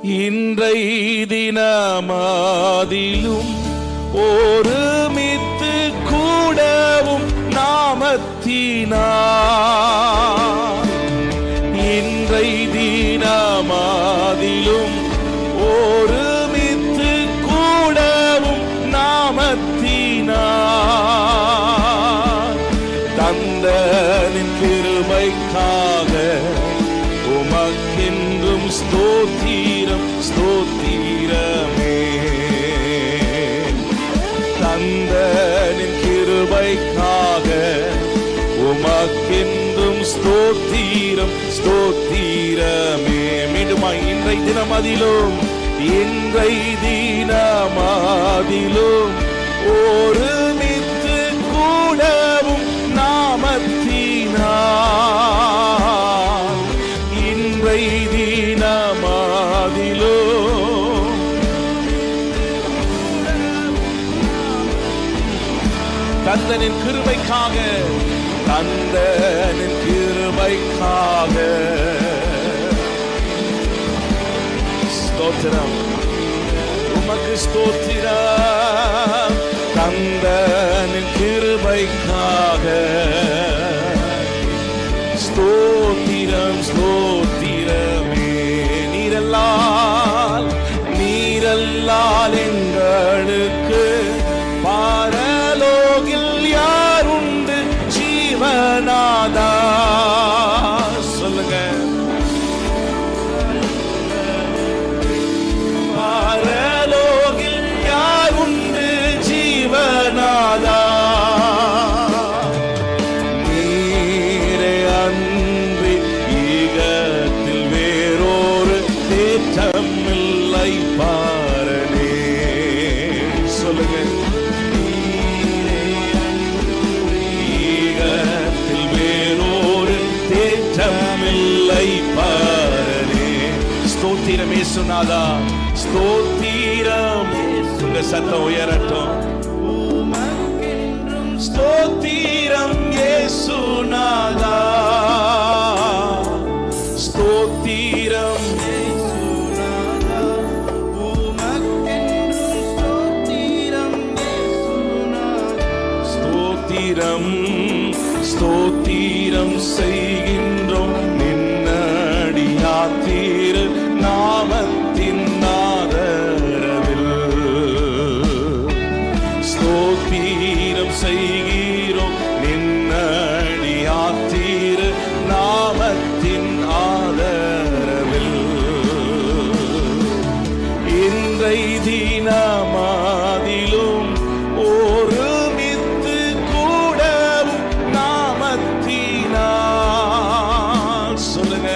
இன்றை தினமாதிலும் ஒருமித்து கூடவும் நாமத்தினார். இன்றை தினமாதிலும் ஒருமித்து கூடவும் நாமத்தினார். தந்தனின் கிருபைக்காக உமக்கென்றும் ஸ்தோத்திரம் ஸ்தோத்திரமே. தந்தனின் கிருபைக்காக உமக்கென்றும் ஸ்தோத்திரம் ஸ்தோத்திரமே. மீண்டுமா இன்றை தினமதிலும் இன்றை தினமதிலும் ஒருமித்து கூடவும் நாமத்தினார். இன்றை தினமதிலும் தந்தனின் கிருபைக்காக தந்தனின் கிருபைக்காக ஸ்தோத்திரம் உமக்கு ஸ்தோத்திரம். தந்தனின் கிருபைக்காக ஸ்தோத்திரம் ஸ்தோத்திரமே. நீரல்லால் எங்களுக்கு பாரலோகில் யாருண்டு ஜீவநாதா. சொல்லுங்க. பாரலோகில் யாருண்டு ஜீவநாதா. நீரே அன்றி ஈகத்தில் வேறொரு தேற்றம் இல்லை பாரனே. சொல்லுங்க. ஈகத்தில் வேறொரு தேற்றம் இல்லை பாரனே. ஸ்தோத்திரம் இயேசுநாதா ஸ்தோத்திரம். உங்க சத்தம் உயரட்டும். ஸ்தோத்திரம் இயேசுநாதா ஸ்தோத்திரம். ஸ்தோத்திரம் ஸ்தோத்திரம் செய்கின்றோம் நின்னடியாத்தீர் நாமத்தின் ஆதரவில். ஸ்தோத்திரம் செய்கிறோம் நின்னடியாத்தீர் நாமத்தின் ஆதரவில். இன்றை தினமதிலும் ஒருமித்து கூடவும் நாமத்தினார். சொல்லுங்க.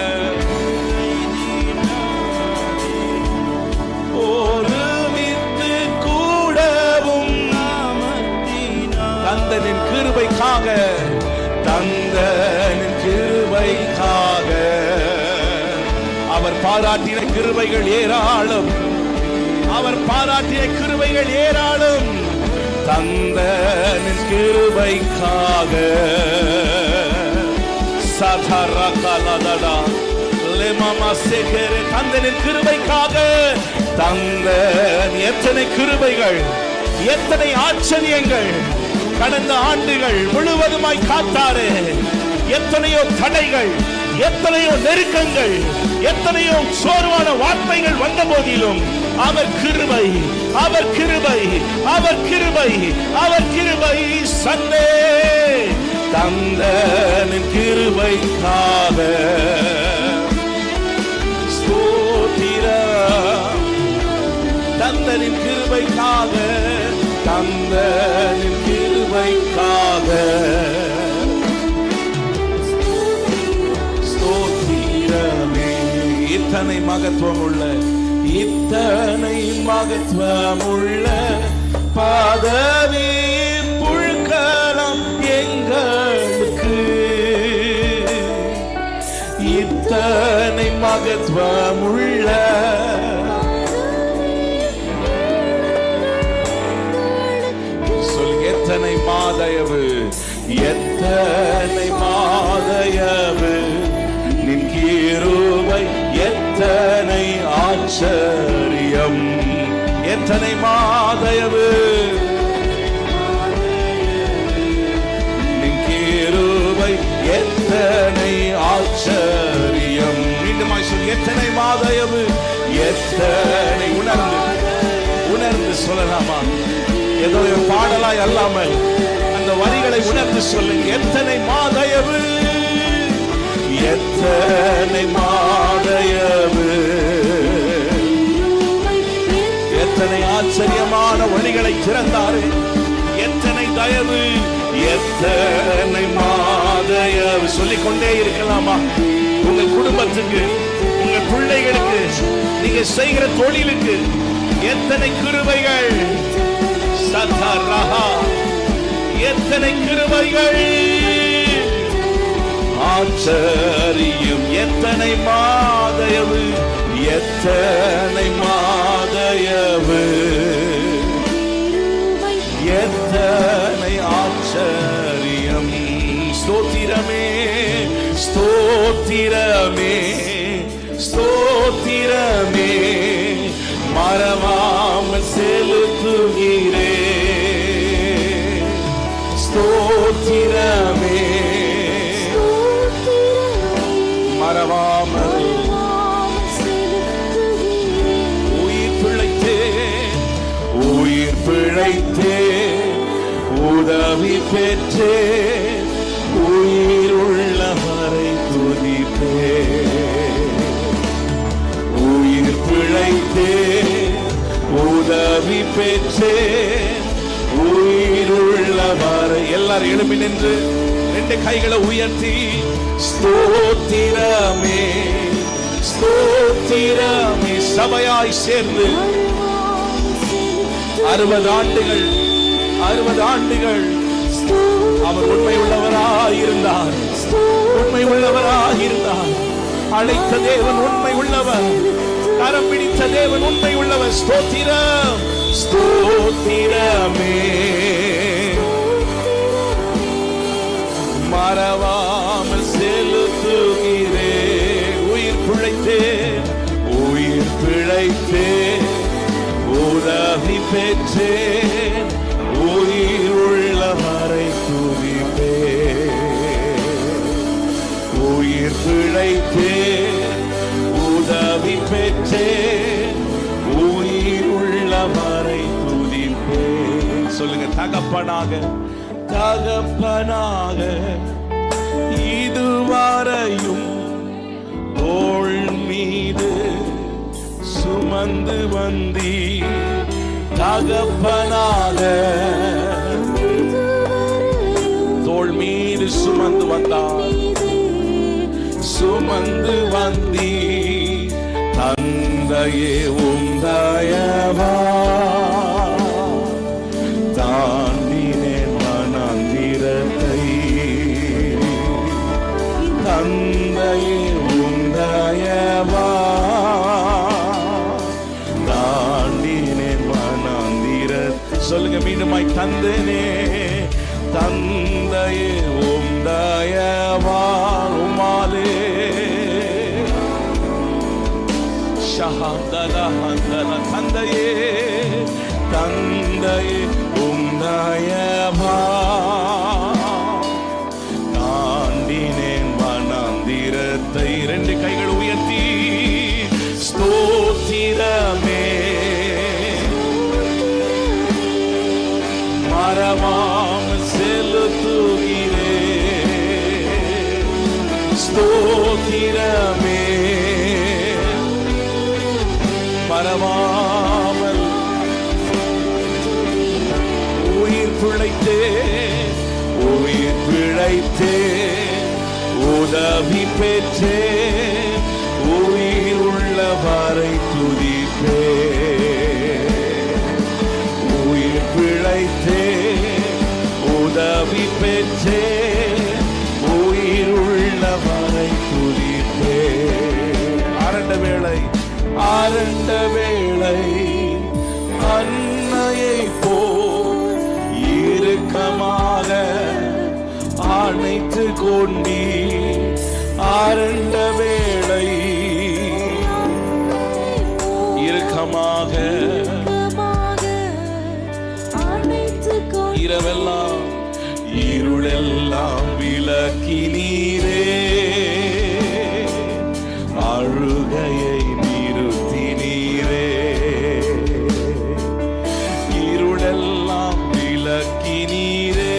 ஒருமித்து கூடவும் நாமத்தினார். தந்தனின் கிருபைக்காக தந்தனின் கிருபைக்காக அவர் பாராட்டின கிருபைகள் ஏராளம். அவர் பாராட்டிய கிருபைகள் ஏராளம். தந்தனின் கிருபைக்காக சதரகலதடா லெமமா சேகரே. தந்தனின் கிருபைக்காக தந்தன் எத்தனை கிருபைகள் எத்தனை ஆச்சரியங்கள். கடந்த ஆண்டுகள் முழுவதுமாய் காத்தாரே. எத்தனையோ தடைகள் எத்தனையோ நெருக்கங்கள் எத்தனையோ சோர்வான வார்த்தைகள் வந்த போதிலும் அவர் கிருபை அவர் கிருபை அவர் கிருபை அவர் கிருபை சன்னே. தந்தனின் கிருபைக்காக ஸ்தோத்திரம். தந்தனின் கிருபைக்காக தந்தனின் கிருபைக்காக ஸ்தோத்திரமே. இத்தனை மகத்துவம் உள்ள இத்தனை மகத்துவம் உள்ள பதவி புழுக்கலாம் எங்களுக்கு. இத்தனை மகத்துவம் உள்ள சொல். எத்தனை மாதயவு எத்தனை மாதயவு நின் கிருபை எத்தனை ஆச்சரியம் எத்தனை மாதயவு நின் கிருபை எத்தனை ஆச்சரியம். மீண்டுமாய் சொல், எத்தனை மாதயவு எத்தனை. உணர்ந்து சொல்லலாமா? ஏதோ பாடலாய் அல்லாமல் அந்த வரிகளை உணர்ந்து சொல்லுங்க. எத்தனை மாதயவு எத்தனை மாதயவு, எத்தனை ஆச்சரியமான வழிகளை திறந்தாரு. எத்தனை தயவு எத்தனை மாதயவு. சொல்லிக்கொண்டே இருக்கலாமா? உங்கள் குடும்பத்துக்கு, உங்கள் பிள்ளைகளுக்கு, நீங்க செய்கிற தொழிலுக்கு எத்தனை கிருபைகள். சதரஹா எத்தனை கிருபைகள் ஆச்சரியம் எத்தனை மாதயவு எத்தனை மாதயவு எத்தனை ஆச்சரியம். ஸ்தோத்திரமே ஸ்தோத்திரமே ஸ்தோத்திரமே மறவாமல் செலுத்துகிறே. ஸ்தோத்திரமே மறவாமல். உயிர் பிழைத்தேன் உயிர் பிழைத்தேன் உதவி பெற்றேன் உயிர் உள்ளவரை துதிப்பேன். உயிர் பிழைத்தேன் உதவி பெற்றேன் உயிருள்ளவரை. எல்லாரும் எழுப்பி நின்று ரெண்டு கைகளை உயர்த்தி ஸ்தோத்திரமே ஸ்தோத்திரமே சபையாய் சேர்ந்து 60 ஆண்டுகள் அவர் உண்மை உள்ளவராயிருந்தார். உண்மை உள்ளவராயிருந்தார். அழைத்த தேவன் உண்மை உள்ளவர். கரம் பிடித்த தேவன் உண்மை உள்ளவர். ஸ்தோத்திரம் ஸ்தோத்திரமே மறவாமல் செலுத்துகிறே. உயிர் பிழைத்தேன் உயிர் பிழைத்தேன் உதவி பெற்றேன் உயிர் உள்ளவரை துதிப்பேன். உயிர் பிழைத்தேன் உதவி பெற்றேன் உயிர் உள்ளவரை துதிப்பேன். சொல்லுங்க, தகப்பனாக தகப்பனாக இதுவரையும் தோள் மீது சுமந்து வந்தி. தகப்பனாக தோள் மீது சுமந்து வந்தார். சுமந்து வந்தி தந்தையே உந்தயவா தாண்டினேன் மனந்திரத்தை. தந்தையே உந்தயவா தாண்டினேன் மனந்திரத்தை. சொல்லுங்க மீண்டுமாய், தந்தனே தந்தையே உந்தயவா உமாலே தந்தையே தந்தையே உந்தயவா தாண்டினேன் வனாந்திரத்தை. ரெண்டு கைகள் உயர்த்தி ஸ்தோத்திரமே மறவாமல் செலுத்துகிறே. ஸ்தோத்திரமே மறவாமல். உயிர் பிழைத்தேன் உயிர் பிழைத்தேன் உதவி பெற்றேன் உயிர் உள்ளவரை துதிப்பேன். உயிர் பிழைத்தேன் உதவி பெற்றேன் உயிர் உள்ளவரை துதிப்பேன். அரண்ட வேளை அன்னையை போல் இறுக்கமாக அணைத்து கொண்டீ. அரண்ட வேளை இறுக்கமாக இரவெல்லாம் இருளெல்லாம் விலக்கினீரே, அழுகையை நிறுத்தினீரே. இருளெல்லாம் விலக்கினீரே,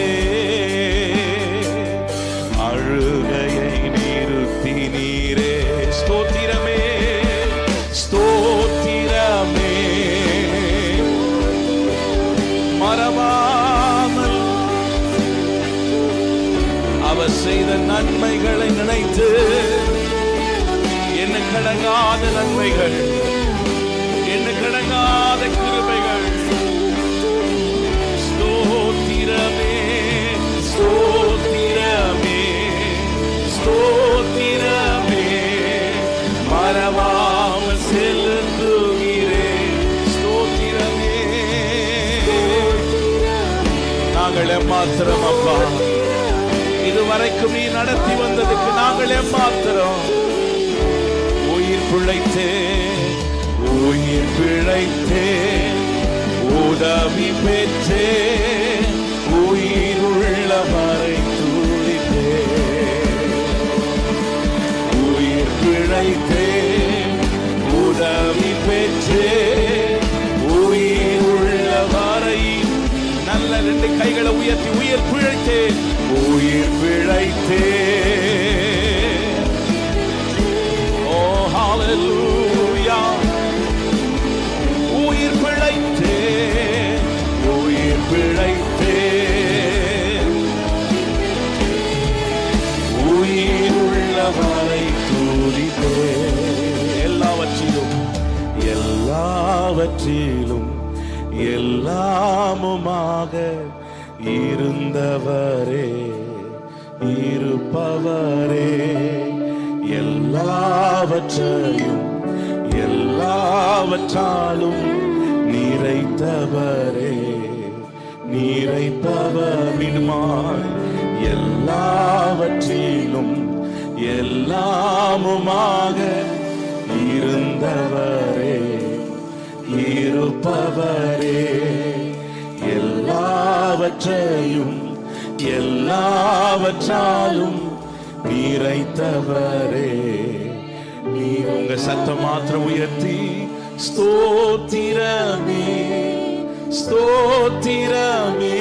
அழுகையை நிறுத்தினீரே. ஸ்தோத்திரமே ஸ்தோத்திரமே, மறவாமல் அவர் செய்த நன்மைகளை நினைத்து, என்ன கடங்காத நன்மைகள், என்ன கடங்காத கிருபைகள். ஸ்தோத்திரமே ஸ்தோத்திரமே ஸ்தோத்திரமே, மறவாமல் செலுத்துகிறேன். ஸ்தோத்திரமே. நாங்கள் எம்மாத்திரம் அப்பா, இதுவரைக்கும் நீ நடத்தி வந்ததுக்கு நாங்கள் எம்மாத்திரம். உயிர் பிழைத்தேன், உயிர் பிழைத்தேன், உதவி பெற்றேன், உயிர் உள்ளவரை துதித்தேன். உயிர் பிழைத்தேன், உதவி பெற்றேன், உயிர் உள்ளவரை. நல்ல ரெண்டு கைகளை உயர்த்தி உயிர் பிழைத்தேன், உயிர் பிழைத்தேன். ஓ ஹalleluya. உயிர் பிழைத்தேன், உயிர் பிழைத்தேன், உயிர் உள்ளவரை துதித்தேன். எல்லாவற்றிலும் எல்லாவற்றிலும் எல்லாமுமாக இருந்தவரே, இருப்பவரே, எல்லாவற்றையும் எல்லாவற்றாலும் நிறைத்தவரே, நிறைப்பவரிடுமாய். எல்லாவற்றிலும் எல்லாமுமாக இருந்தவரே, இருப்பவரே, எல்லாவற்றையும் எல்லாவற்றாலும் நிறைத்தவரே. நீ உங்க சத்தம் மாத்திரம் உயர்த்தி ஸ்தோத்திரமே ஸ்தோத்திரமே,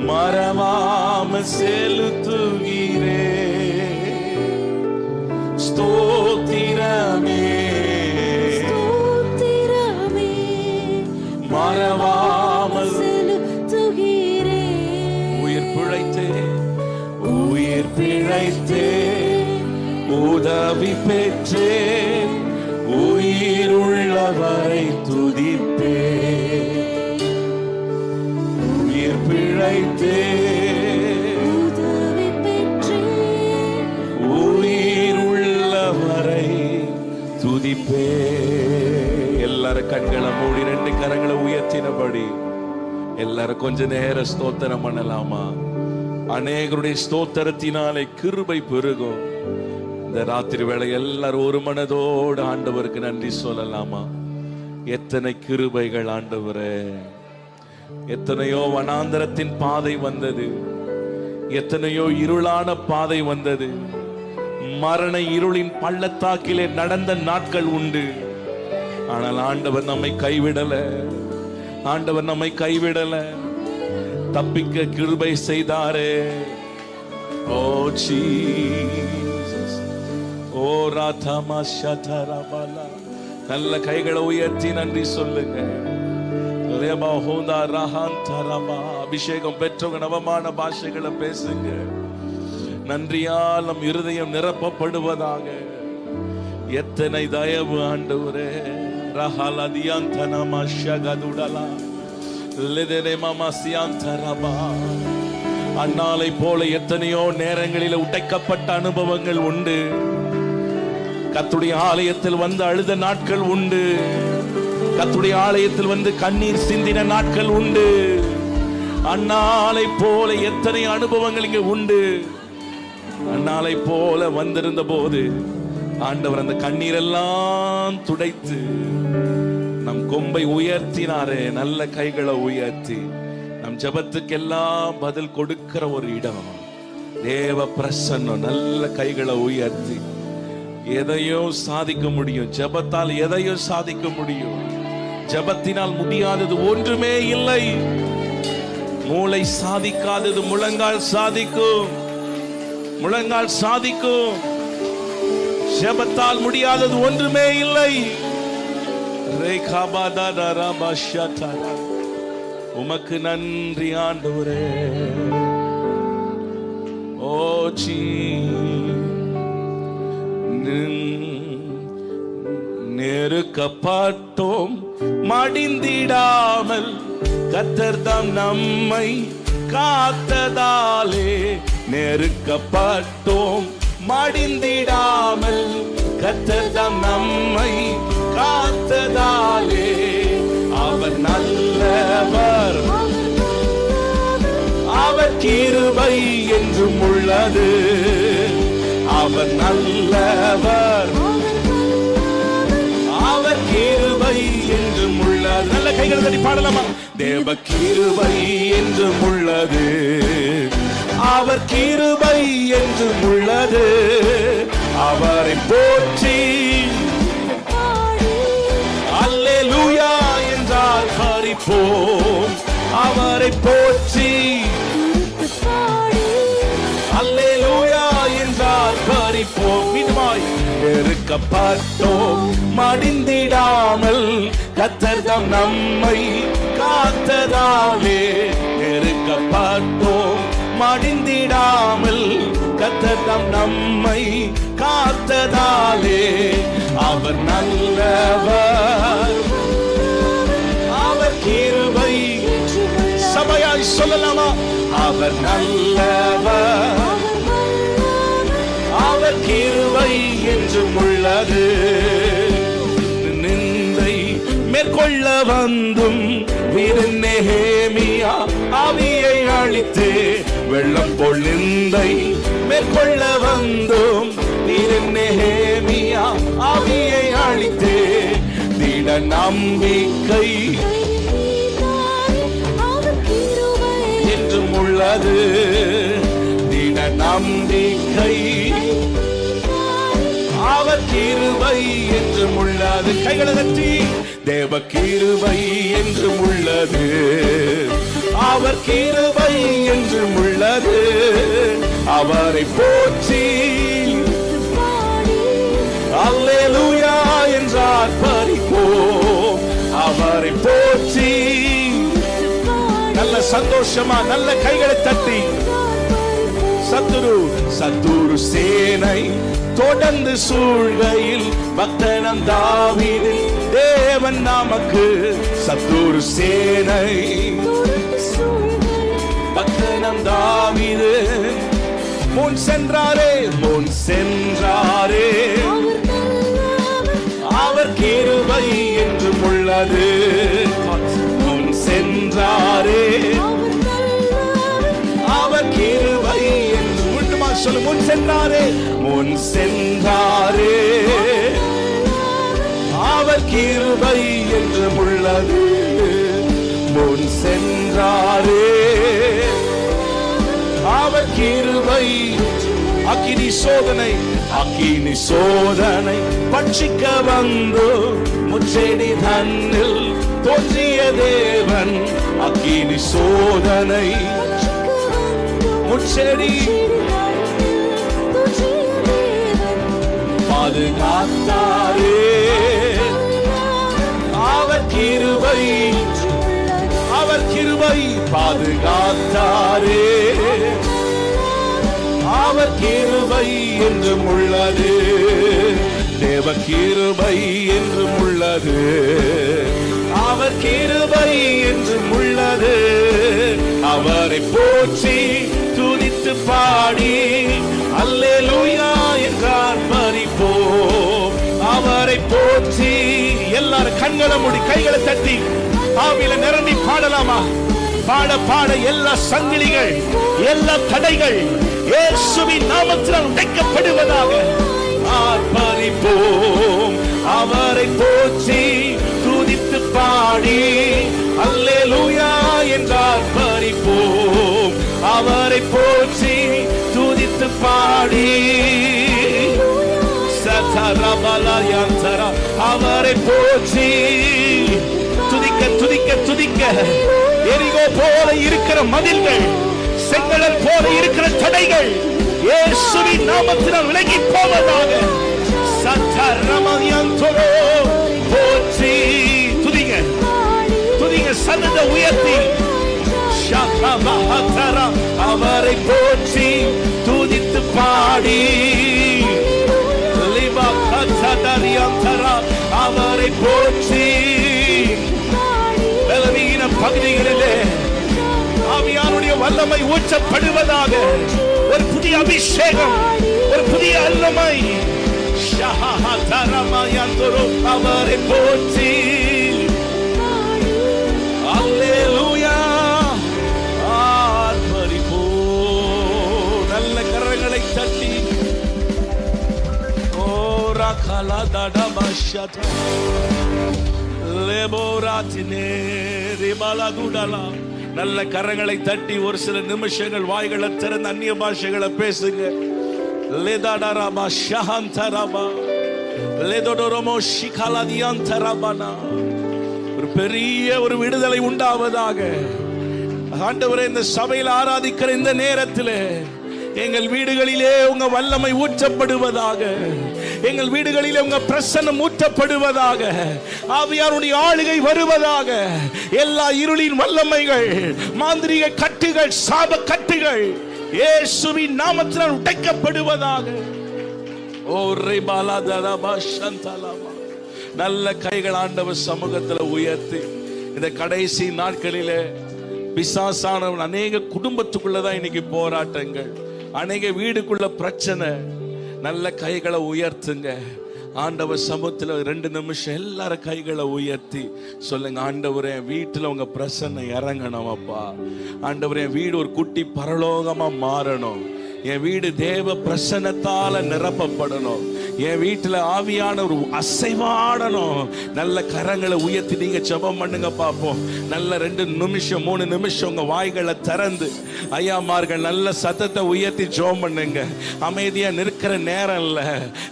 மறவாம செலுத்துகிறே. ஸ்தோத்திரமே ஸ்தோத்திரமே, மறவாமல் செலுத்துகிறே. உயிர் பிழைத்தேன், உயிர் பிழைத்தேன், உதவி பெற்றேன், உயிர் உள்ளவரை துதிப்பேன். உயிர் பிழைத்தேன், உதவி பெற்றேன், உயிர் உள்ளவரை துதிப்பேன். எல்லாரும் கண்களை மூடி ரெண்டு கரங்களை உயர்த்தினபடி எல்லாரும் கொஞ்ச நேரம் ஸ்தோத்திரம் பண்ணலாமா? அநேகருடைய ஸ்தோத்திரத்தினாலே கிருபை பெருகும். இந்த ராத்திரி வேளை எல்லாரும் ஒரு மனதோடு ஆண்டவருக்கு நன்றி சொல்லலாமா? எத்தனை கிருபைகள் ஆண்டவரே! எத்தனையோ வனாந்தரத்தின் பாதை வந்தது, எத்தனையோ இருளான பாதை வந்தது, மரண இருளின் பள்ளத்தாக்கிலே நடந்த நாட்கள் உண்டு. ஆனால் ஆண்டவர் நம்மை கைவிடல, ஆண்டவர் நம்மை கைவிடல. தப்பிக்க கிருபை செய்தாரே. ஓ ஜீசஸ், ஓ ராதமா ஷதரபலா. நல்ல கைகளை உயர்த்தி நன்றி சொல்லுங்க. அபிஷேகம் பெற்றவங்க நவமான பாஷைகளை பேசுங்க. நன்றியால் நம் இருதயம் நிரப்பப்படுவதாக. எத்தனை தயவு ஆண்டவரே! ரஹலதியந்தனமா ஷகதுடலா லிதனேமமா சியாந்தரபா. அன்னாலை போல எத்தனையோ நேரங்களில் உடைக்கப்பட்ட அனுபவங்கள் உண்டு. கர்த்தருடைய ஆலயத்தில் வந்து அழுத நாட்கள் உண்டு. கர்த்தருடைய ஆலயத்தில் வந்து கண்ணீர் சிந்தின நாட்கள் உண்டு. அன்னாலை போல எத்தனை அனுபவங்கள் இங்கே உண்டு. அன்னாலை போல வந்திருந்த போது ஆண்டவர் அந்த கண்ணீரெல்லாம் துடைத்து நம் கொம்பை உயர்த்தினாரே, நல்ல கைகளை உயர்த்தி நம் ஜெபத்துக்கெல்லாம் பதில் கொடுக்கிற ஒரு இடம் தேவ பிரசன்னம். நல்ல கைகளை உயர்த்தி எதையும் சாதிக்க முடியும். ஜெபத்தால் எதையும் சாதிக்க முடியும். ஜெபத்தினால் முடியாதது ஒன்றுமே இல்லை. மூளை சாதிக்காதது முழங்கால் சாதிக்கும். முழங்கால் சாதிக்கும். ஜெபத்தால் முடியாதது ஒன்றுமே இல்லை. உமக்கு நன்றி ஆண்டவரே. ஓ நெருக்கப்பட்டோம் மடிந்திடாமல் கர்த்தர் தாம் நம்மை காத்ததாலே. நெருக்கப்பட்டோம் மடிந்திடாமல் கர்த்தர் தாம் நம்மை காத்ததாலே. அவர் நல்லவர், அவர் கிருபை என்றும் உள்ளது. அவர் நல்லவர், அவர் கிருபை என்றும் உள்ளது. நல்ல கைகள் தட்டி பாடலாமா? தேவ கிருபை என்றும் உள்ளது. அவர் கிருபை என்றும் உள்ளது. அவரை போற்றி அல்லேலூயா என்றால் பறிப்போம். அவரை போற்றி அல்லேலூயா என்றால் பறிப்போம். மீண்டுமாய் நெருக்கப்பட்டோம் மடிந்திடாமல் கர்த்தர் தாம் நம்மை காத்ததாலே. நெருக்கப்பட்டோம் மடிந்திடாமல் கர்த்தர் தாம் நம்மை காத்ததாலே. அவர் நல்லவர், அவர் கிருபை. சபையாய் சொல்லலாமா? அவர் நல்லவர், அவர் கிருபை என்றும் உள்ளது. நிந்தை மேற்கொள்ள வந்தும் வீரன் நெகேமியா ஆவியை அழித்து வெள்ளம் போல் நிந்தை மேற்கொள்ள வந்தும் வீரன் நெகேமியா ஆவியை அழித்து திட நம்பிக்கை என்றும் உள்ளது. திட நம்பிக்கை அவர் கிருபை என்றும் உள்ளது. கைகளை தட்டி தேவ கிருபை என்றும் உள்ளது. அவர் கிருபை என்றும் உள்ளது. அவரை போற்றி அல்லேலூயா என்றார் பறிப்போம். அவரை போற்றி நல்ல சந்தோஷமா நல்ல கைகளை தட்டி சத்துரு சேனை தொடர்ந்து சூழ்கையில் பக்தனம் தாவீது தேவன் நமக்கு. சத்துரு சேனை பக்தனம் தாவீது முன் சென்றாரே, முன் சென்றாரே. அவர் கிருபை என்றும் உள்ளது. முன் சென்றாரே, அவர் கிருபை என்று முன்னுமா சொல்லு. முன் சென்றாரே, முன் சென்றாரே. அவர் கிருபை என்றும் உள்ளது. முன் சென்றாரே, அவர் கிருபை. அக்கினி சோதனை, அக்கினி சோதனை பட்சிக்க வந்து முச்செடி தன்னில் தோன்றிய தேவன். அக்கினி சோதனை முச்செடி பாதுகாத்தாரே. அவர் கிருபை, அவர் கிருபை பாதுகாத்தாரே. அவர் கிருபை என்றும் உள்ளது. தேவ கிருபை என்றும் உள்ளது. அவர் கிருபை என்றும் உள்ளது. அவரை போற்றி துதித்து பாடி அல்லேலூயா என்றார் பறிப்போம். அவரை போற்றி எல்லாரும் கண்களை மூடி கைகளை தட்டி ஆவியில நிரம்பி பாடலாமா? பாட பாட எல்லா சங்கிலிகள் எல்லா தடைகள் இயேசுவின் நாமத்தில் உடைக்கப்படுவதாக. ஆர்ப்பரிப்போம். அவரை போற்றி துதித்து பாடி அவரை போற்றி துதிக்க துதிக்க துதிக்க. எரிகோ போல இருக்கிற மதில்கள், செங்கடல் போல இருக்கிற தடைகள் இயேசுவின் நாமத்தினால் விலகி போவதாக. சத்தரமயந்தரோ போற்றி துதிங்க துதிங்க சத்தத்தை உயர்த்தி. அவரை போற்றி துதித்து பாடி அவரை போற்றி. பலவீன பகுதிகளிலே ஆவியானுடைய வல்லமை ஊற்றப்படுவதாக. ஒரு புதிய அபிஷேகம், ஒரு புதிய வல்லமை. அவரை போற்றி. அல்லேலூயா. ஆர்ப்பரிப்போ. நல்ல கரங்களை தட்டி நல்ல கரங்களை தட்டி ஒரு சில நிமிஷங்கள் வாய்களை திறந்து அந்நிய பாஷைகளை பேசுங்க. ஒரு பெரிய ஒரு விடுதலை உண்டாவதாக. ஆண்டவரே, இந்த சபையில் ஆராதிக்கிற இந்த நேரத்தில் எங்கள் வீடுகளிலே உங்க வல்லமை ஊற்றப்படுவதாக. எங்கள் வீடுகளிலே உங்க பிரசன்னம் ஊற்றப்படுவதாக. ஆவியாருடைய ஆளுகை வருவதாக. எல்லா இருளின் வல்லமைகள், மாந்திரீக கட்டுகள், சாப கட்டுகள் இயேசுவின் நாமத்தினால் உடைக்கப்படுவதாக. நல்ல கைகள் ஆண்டவர் சமூகத்தில் உயர்த்தி இந்த கடைசி நாட்களிலே பிசாசானவன் அநேக குடும்பத்துக்குள்ளதான் இன்னைக்கு போராட்டங்கள், அநேக வீடுக்குள்ள பிரச்சனை. நல்ல கைகளை உயர்த்துங்க. ஆண்டவர் சமூகத்தில் 2 நிமிஷம் எல்லாரும் கைகளை உயர்த்தி சொல்லுங்க, ஆண்டவரே வீட்டுல உங்க பிரசன்னை இறங்கணும் அப்பா. ஆண்டவரே வீடு ஒரு குட்டி பரலோகமா மாறணும். என் வீடு தேவ பிரசன்னத்தால நிரப்பப்படணும். என் வீட்டுல ஆவியான ஒரு அசைவாடணும். நல்ல கரங்களை உயர்த்தி நீங்க ஜெபம் பண்ணுங்க பாப்போம். நல்ல 2 நிமிஷம் 3 நிமிஷம் உங்க வாய்களை திறந்து ஐயாமார்கள் நல்ல சத்தத்தை உயர்த்தி ஜெபம் பண்ணுங்க. அமைதியா நிற்கிற நேரம் இல்ல,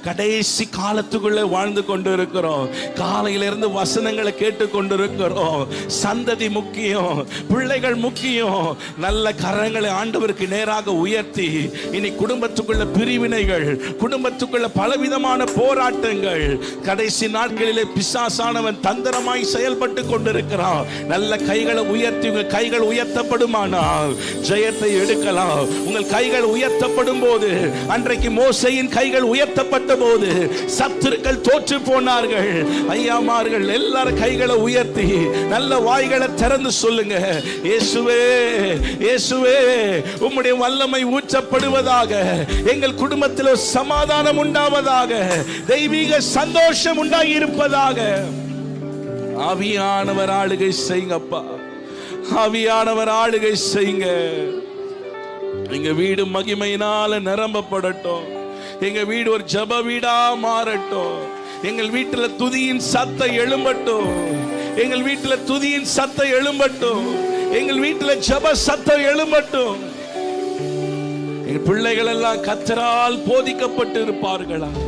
கடைசி காலத்துக்குள்ள வாழ்ந்து கொண்டு இருக்கிறோம். காலையிலிருந்து வசனங்களை கேட்டு கொண்டு இருக்கிறோம். சந்ததி முக்கியம், பிள்ளைகள் முக்கியம். நல்ல கரங்களை ஆண்டவருக்கு நேராக உயர்த்தி இனி குடும்பத்துக்குள்ள பிரிவினைகள், குடும்பத்துக்குள்ள பலவிதமான போராட்டங்கள், கடைசி நாட்களிலே பிசாசானவன் தந்திரமாய் செயல்பட்டு கொண்டிருக்கிறான். நல்ல கைகளை உயர்த்தி உங்கள் கைகள் உயர்த்தப்படுமானால் ஜெயத்தை எடுக்கலாம். உங்கள் கைகள் உயர்த்தப்படும் போது, அன்றைக்கு மோசேயின் கைகள் உயர்த்தப்பட்ட போது சத்துருக்கள் தோற்று போனார்கள். ஐயாமார்கள் எல்லாரும் கைகளை உயர்த்தி நல்ல வாய்களை திறந்து சொல்லுங்க, இயேசுவே இயேசுவே உம்முடைய வல்லமை ஊற்றப்படுவதாக. எங்கள் குடும்பத்தில் சமாதானம் உண்டாவதாக. தெய்வீக சந்தோஷம் உண்டாகி இருப்பதாக. ஆவியானவர் ஆளுகை செய்யுங்கப்பா. ஆவியானவர் ஆளுகை செய்யுங்க. எங்க வீடு மகிமையினால நிரம்பப்படட்டும். எங்க வீடு ஒரு ஜப வீடா மாறட்டும். எங்கள் வீட்டுல துதியின் சத்தம் எழும்பட்டும். எங்கள் வீட்டுல துதியின் சத்தம் எழும்பட்டும். எங்கள் வீட்டுல ஜப சத்தம் எழும்பட்டும். எங்கள் பிள்ளைகள் எல்லாம் கர்த்தரால் போதிக்கப்பட்டு இருப்பார்களாக.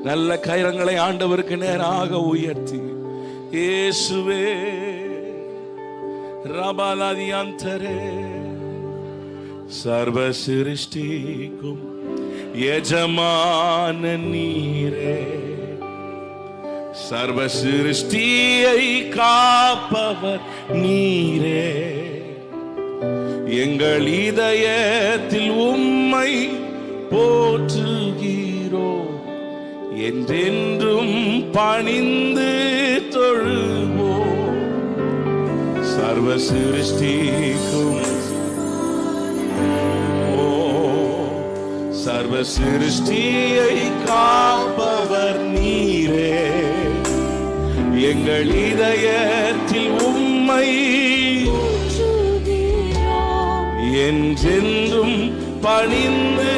நல்ல கரங்களை ஆண்டவருக்கு நேராக உயர்த்தி இயேசுவே ரபாலாதியாந்தரே சர்வ சிருஷ்டிக்கும் எஜமான நீரே, சர்வ சிருஷ்டியை காப்பவர் நீரே. எங்கள் இதயத்தில் உம்மை போற்றுகிறோம். என்றென்றும் பணிந்து தொழுவோம். சர்வ சிருஷ்டிக்கும் சர்வ சிருஷ்டியை காப்பவர் நீரே. எங்கள் இதயத்தில் உம்மை என்றென்றும் பணிந்து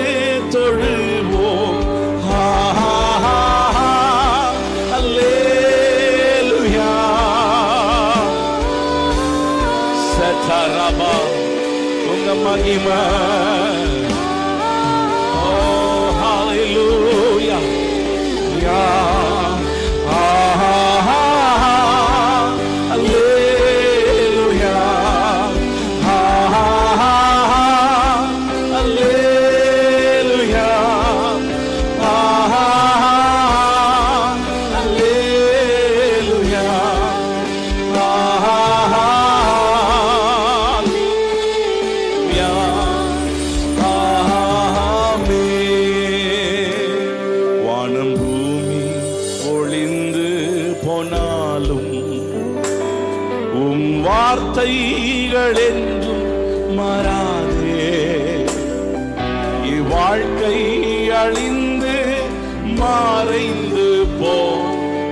தொழுவோம். அல்லேலூயா. சதரபா உங்க மகிமை. உன் வார்த்தைகள் என்றும் மாறாதே. இவ்வாழ்க்கை அழிந்து மறைந்து போ,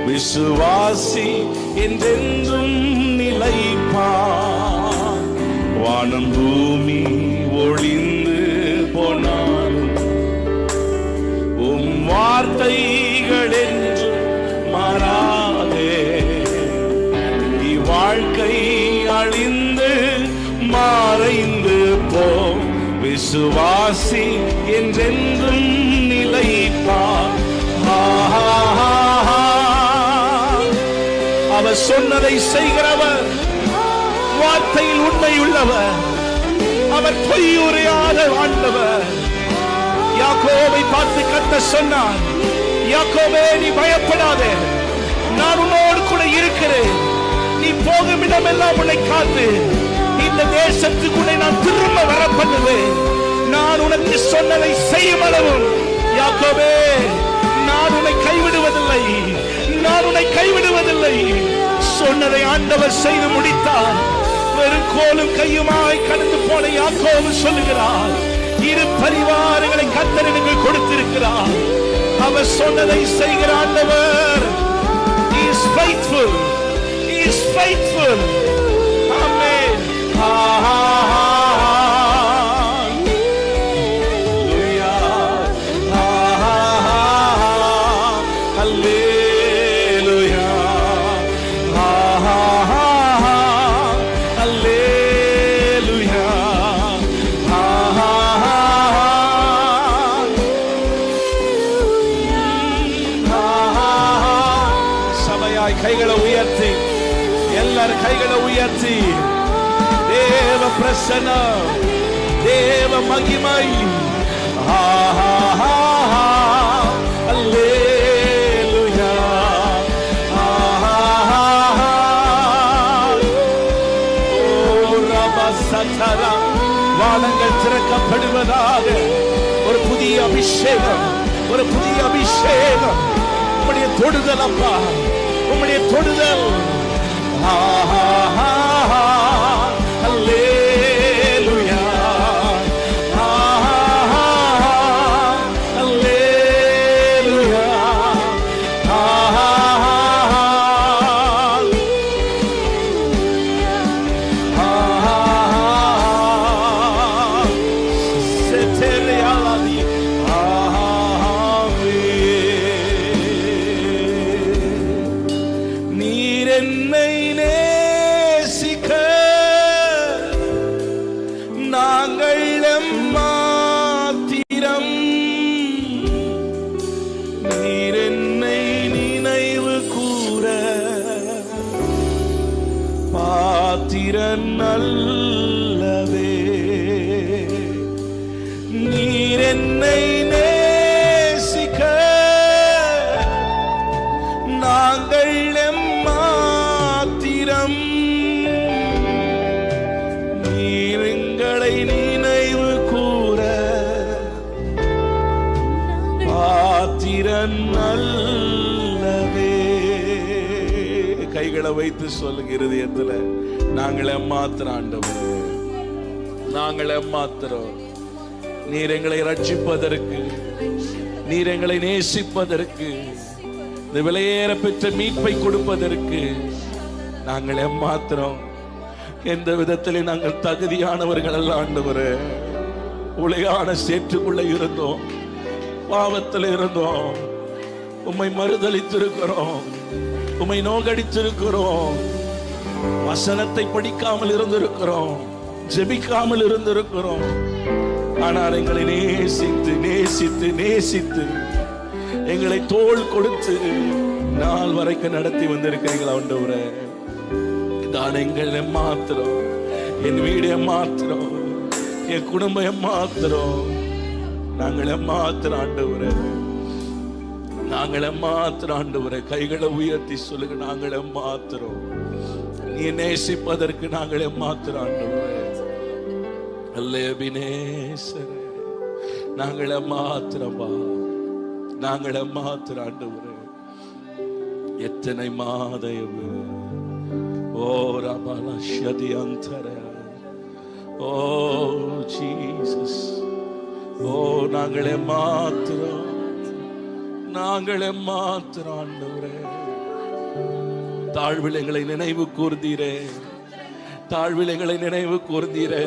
விசுவாசி என்றென்றும் நிலைப்பார். வானம் பூமி ஒளிந்து போனாலும் உம் வார்த்தைகள் என்றும் மாறாதே. இவ்வாழ்க்கை அழிந்து மறைந்து போ, விசுவாசி என்றென்றும் நிலைப்பார். அவர் சொன்னதை செய்கிறவர், வார்த்தையில் உண்மை உள்ளவர், அவர் பொய் உரையாத ஆண்டவர். யாக்கோபை பார்த்து கர்த்தர் சொன்னார், யாக்கோபே நீ பயப்படாதே, நான் உன்னோடு கூட இருக்கிறேன். நீ போகும் இடமெல்லாம் உன்னை காத்து இந்த தேசத்துக்குள்ளே நான் திரும்ப வர பண்ணுவேன். நான் உனக்கு சொன்னதை செய்யும் அளவும் யாக்கோபே நான் உன்னை கைவிடுவதில்லை, நான் உன்னை கைவிடுவதில்லை. சொன்னதை ஆண்டவர் செய்து முடித்தார். வெறும் கோலும் கையுமாய் கடந்து போன யாக்கோபு சொல்லுகிறார், இரு பரிவாரங்களை கர்த்தர் எனக்கு கொடுத்திருக்கிறார். அவர் சொன்னதை செய்கிற ஆண்டவர். He is faithful. He is faithful. Amen. கைகளை உயர்த்தி, எல்லாரும் கைகளை உயர்த்தி, தேவ பிரசன்னம், தேவ மகிமை. அல்லேலூயா. ஓ ரபசதரா, வானங்கள் திறக்கப்படுவதாக. ஒரு புதிய அபிஷேகம், ஒரு புதிய அபிஷேகம். உம்முடைய தொடுதல் அப்பா, உம்முடைய தொடுதல். அல்லேலூயா, அல்லேலூயா. என்னை நேசிக்க நாங்கள் எம்மாத்திரம், நீர் என்னை நினைவு கூற பாத்திரன் அல்லவே. நீர் என்னை நேசிக்க நாங்கள் நீர் எங்களை நினைவு கூற பாத்திரன் அல்லவே. கைகளை வைத்து சொல்லுங்க இருதயத்துல, நாங்கள் எம்மாத்திரம் ஆண்டவரே, நாங்கள் எம்மாத்திரம். நீர் எங்களை ரட்சிப்பதற்கு, நீர் எங்களை நேசிப்பதற்கு, இந்த விலையேற பெற்ற மீட்பை கொடுப்பதற்கு நாங்கள் எம்மாத்திரம். எந்த விதத்திலே நாங்கள் தகுதியானவர்கள் அல்ல ஆண்டவரே. உலகான சேற்றுக்குள்ள இருந்தோம், பாவத்தில் இருந்தோம், உம்மை மறுதலித்திருக்கிறோம், உம்மை நோகடித்திருக்கிறோம், வசனத்தை படிக்காமல் இருந்திருக்கிறோம், ஜெபிக்காமல் இருந்திருக்கிறோம். ஆனால் எங்களை நேசித்து நேசித்து நேசித்து எங்களை தோள் கொடுத்து நாள் வரைக்கும் நடத்தி வந்திருக்கிறீங்களா ஆண்டவரே. நான் எங்கள் எம்மாத்திரம், என் வீடு எம்மாத்திரம், என் குடும்பம் எம்மாத்திரம். நாங்கள் எம்மாத்திரம் ஆண்டவரே, நாங்கள் எம்மாத்திரம் ஆண்டவரே. கைகளை உயர்த்தி சொல்லுங்க, நாங்கள் எம்மாத்திரம். நீ நேசிப்பதற்கு நாங்கள் எம்மாத்திரம் ஆண்டவரே. அல்லேபினேசரே, நாங்கள் எம்மாத்திரம்பா, நாங்கள் எம்மாத்திரம் ஆண்டவரே. எத்தனை மாதயவு. ஓ ரப ஓ ஜீசஸ், ஓ நாங்களே மாத்திரம் ஆண்டவரே. தாழ்வில் எங்களை நினைவு கூர்ந்தீரே, தாழ்வில் எங்களை நினைவு கூர்ந்தீரே,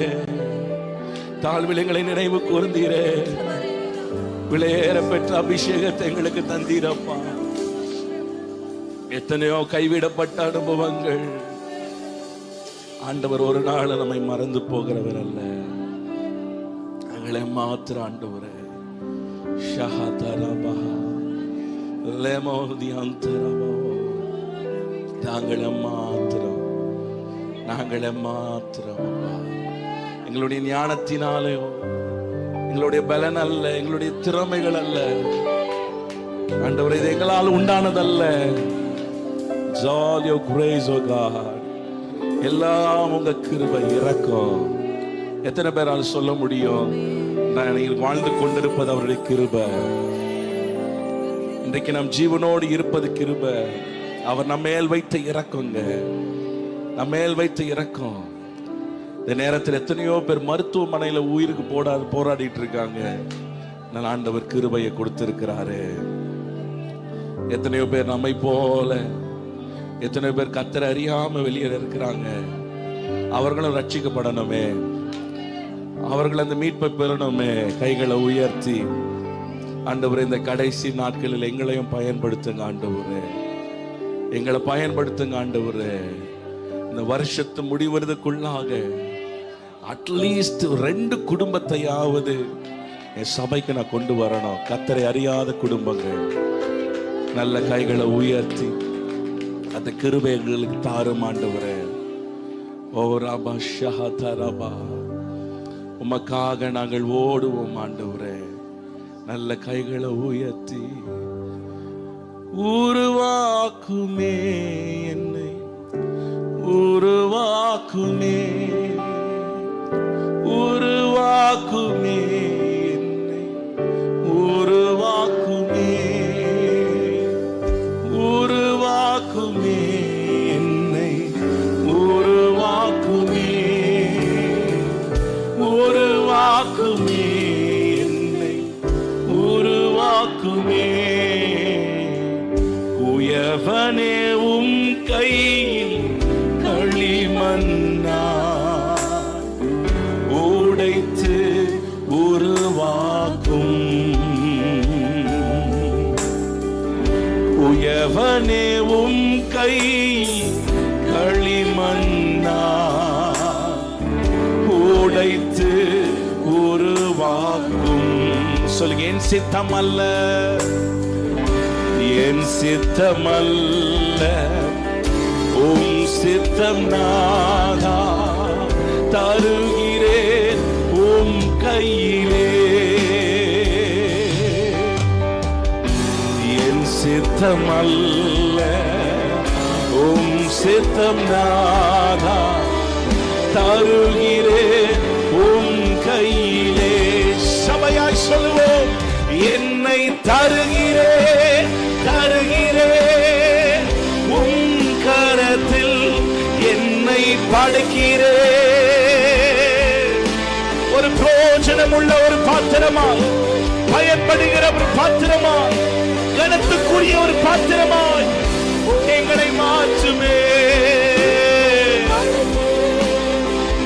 தாழ்வில் எங்களை நினைவு கூர்ந்தீரே. விலையேற பெற்ற அபிஷேகத்தை எங்களுக்கு தந்தீரப்பா. எத்தனையோ கைவிடப்பட்ட அனுபவங்கள். ஆண்டவர் ஒரு நாள் நம்மை மறந்து போகிறவர் அல்ல. எங்களை மாத்திர ஆண்டவரே. நாங்களே மாத்திரம் எங்களுடைய ஞானத்தினாலேயோ எங்களுடைய பலன் அல்ல, எங்களுடைய திறமைகள் அல்ல ஆண்டவரே, இது எங்களால் உண்டானதல்ல. All your grace, oh God. எல்லாம் உங்க கிருபை இரக்கம். எத்தனை பேரால் சொல்ல முடியும்? நான் வாழ்ந்து கொண்டிருப்பது அவருடைய கிருபை. இன்றைக்கு நம் ஜீவனோடு இருப்பது கிருபை. அவர் நம்ம மேல் வைத்த இரக்கங்க, நம்ம மேல் வைத்த இரக்கம். இந்த நேரத்தில் எத்தனையோ பேர் மருத்துவமனையில உயிருக்கு போராடிட்டு இருக்காங்க. நான் ஆண்டவர் கிருபையை கொடுத்திருக்கிறாரு. எத்தனையோ பேர் நம்மை போல, எத்தனையோ பேர் கர்த்தரை அறியாம வெளியே இருக்கிறாங்க. அவர்களும் ரட்சிக்கப்படணுமே, அவர்கள் அந்த மீட்பை பெறணுமே. கைகளை உயர்த்தி ஆண்டவரே, இந்த கடைசி நாட்களில் எங்களையும் பயன்படுத்துங்க ஆண்டவரே, எங்களை பயன்படுத்துங்க ஆண்டவரே. இந்த வருஷத்து முடிவதற்குள்ளாக அட்லீஸ்ட் 2 குடும்பத்தையாவது என் சபைக்கு நான் கொண்டு வரணும். கர்த்தரை அறியாத குடும்பங்கள். நல்ல கைகளை உயர்த்தி அந்த கிருபை எங்களுக்கு தாரும் ஆண்டவரே. ஓ ரபா ஷஹதரபா, உமக்காக நாங்கள் ஓடுவோம் ஆண்டவரே. நல்ல கைகளை உயர்த்தி உருவாக்குமே என்னை, உருவாக்குமே, உருவாக்குமே என்னை, உருவாக்குமே, உருவாக்குமே என்னை, உருவாக்குமே, உருவாக்குமே என்னை, உருவாக்குமே. குயவனே உம் கையில் களிமண்ணா உடைத்து உருவாக்கும். குயவனே உம் கையில் களிமண்ணா உடைத்து உருவாக்கும். சொல்லுங்க, என் சித்தம் அல்ல, என் சித்தமல்ல, உம் சித்தம் நாதா தருகிறேன் உம் கையிலே. என் சித்தமல்ல, உம் சித்தம் நாதா தருகிறேன் உம் கையிலே. சபையாய் சொல்லுவோம், என்னை தருகிறேன், தருகிறேன் உம் கரத்தில் என்னை படைக்கிறேன். ஒரு பிரயோஜனம் உள்ள ஒரு பாத்திரமாய், பயன்படுகிற ஒரு பாத்திரமாய், கனத்துக்குரிய ஒரு பாத்திரமாய் எங்களை மாற்றுமே.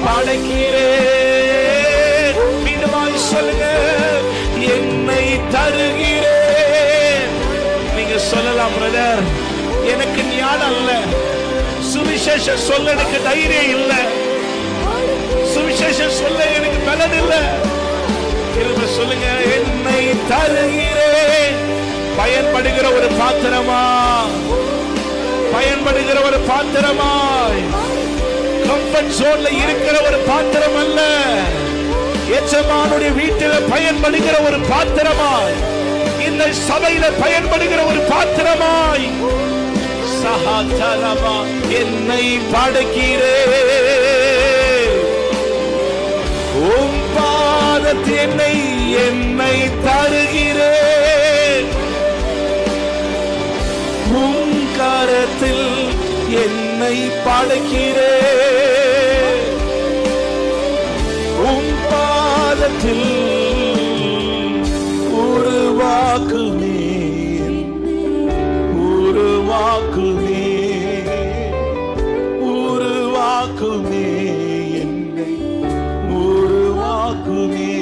படைக்கிறேன். மீண்டுமாய் சொல்லுங்க, என்னை தருகிறேன். நீங்க சொல்லலாம், பிரதர் எனக்கு ஞானம் அல்ல, சுவிசேஷம் சொல்ல எனக்கு தைரியம் இல்ல, சுவிசேஷம் சொல்ல எனக்கு பலன் இல்ல. திரும்ப சொல்லுங்க, என்னை தருகிறேன். பயன்படுகிற ஒரு பாத்திரமா, பயன்படுகிற ஒரு பாத்திரமாய், கம்ஃபர்ட் ஜோன்ல இருக்கிற ஒரு பாத்திரம் அல்ல, எஜமானுடைய வீட்டில் பயன்படுகிற ஒரு பாத்திரமாய், இந்த சபையில பயன்படுகிற ஒரு பாத்திரமாய் சஹாதலமா என்னை படைக்கிறேன். உம் பாதத்தில் என்னை, என்னை தருகிறேன். உம் கரத்தில் என்னை படைக்கிறேன். உம் பாதத்தில் உருவாக்குமே, உருவாக்குமே, உருவாக்குமே என்னை, உருவாக்குமே,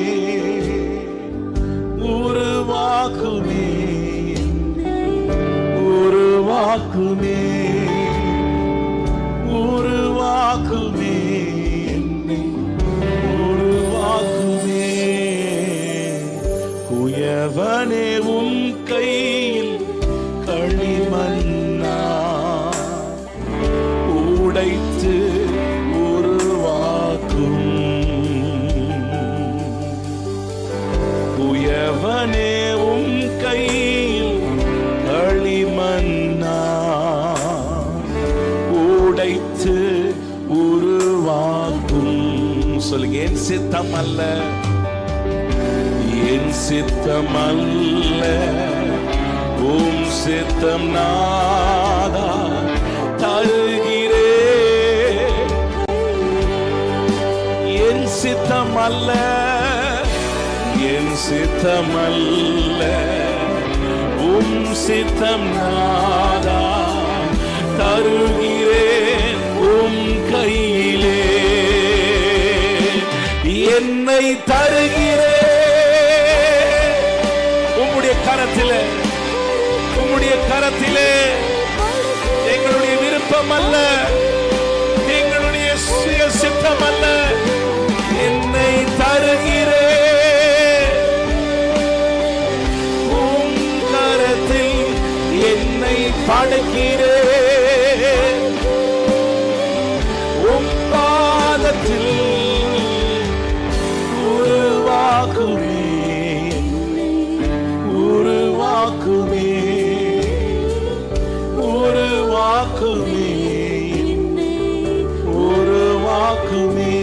உருவாக்குமே, உருவாக்குமே, உருவாக்குமே என்னை, உருவாக்குமே. குயவனே உம் கையில் களிமண்ணா உடைத்து உருவாக்கும். குயவனே உம் கையில் களிமண்ணா உடைத்து உருவாக்கும். சொல்லுங்க, என் சித்தம் அல்ல, என் சித்தம் அல்ல, உம் சித்தம் நாதா தருகிறே. என் சித்தம் அல்ல, என் சித்தம் அல்ல, உம் சித்தம் நாதா தருகிறேன் உம் கையிலே. என்னை தருகிறேன் உம்முடைய கரத்திலே, உம்முடைய கரத்திலே. எங்களுடைய விருப்பம் அல்ல, எங்களுடைய சுய சித்தம் அல்ல, என்னை தருகிறேன் உம் கரத்தில், என்னை படைக்கிறேன் உம் பாதத்தில். உருவாக்குமே, உருவாக்குமே, உருவாக்குமே, உருவாக்குமே,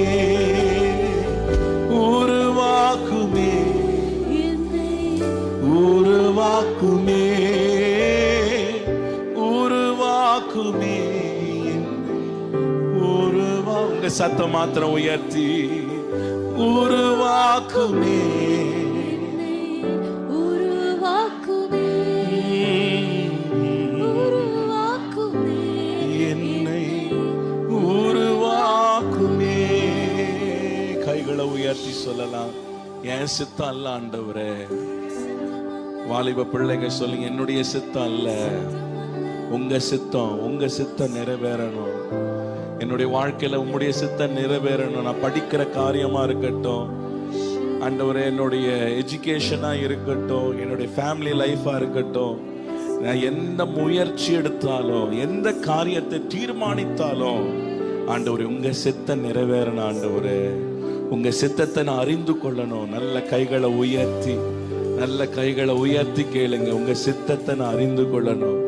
உருவாக்குமே, உருவாக்குமே, உருவாக்குமே. உங்க சத்தம் மாத்திரம் உயர்த்தி உருவாக்குமே, உருவாக்குமே, உருவாக்குமே என்னை உருவாக்குமே. கைகளை உயர்த்தி சொல்லலாம், என் சித்தம் அல்ல ஆண்டவரே. வாலிப பிள்ளைங்க சொல்லுங்க, என்னுடைய சித்தம் அல்ல, உங்க சித்தம், உங்க சித்தம் நிறைவேறணும். என்னுடைய வாழ்க்கையில உம்முடைய சித்தம் நிறைவேறணும். நான் படிக்கிற காரியமா இருக்கட்டும் ஆண்டவரே, என்னுடைய எஜுகேஷனா இருக்கட்டும், என்னுடைய ஃபேமிலி லைஃபா இருக்கட்டும், நான் எந்த முயற்சி எடுத்தாலும், எந்த காரியத்தை தீர்மானித்தாலும் ஆண்டவரே உங்க சித்தம் நிறைவேறணும். ஆண்டவரே உங்க சித்தத்தை நான் அறிந்து கொள்ளணும். நல்ல கைகளை உயர்த்தி, நல்ல கைகளை உயர்த்தி கேளுங்க, உங்க சித்தத்தை நான் அறிந்து கொள்ளணும்.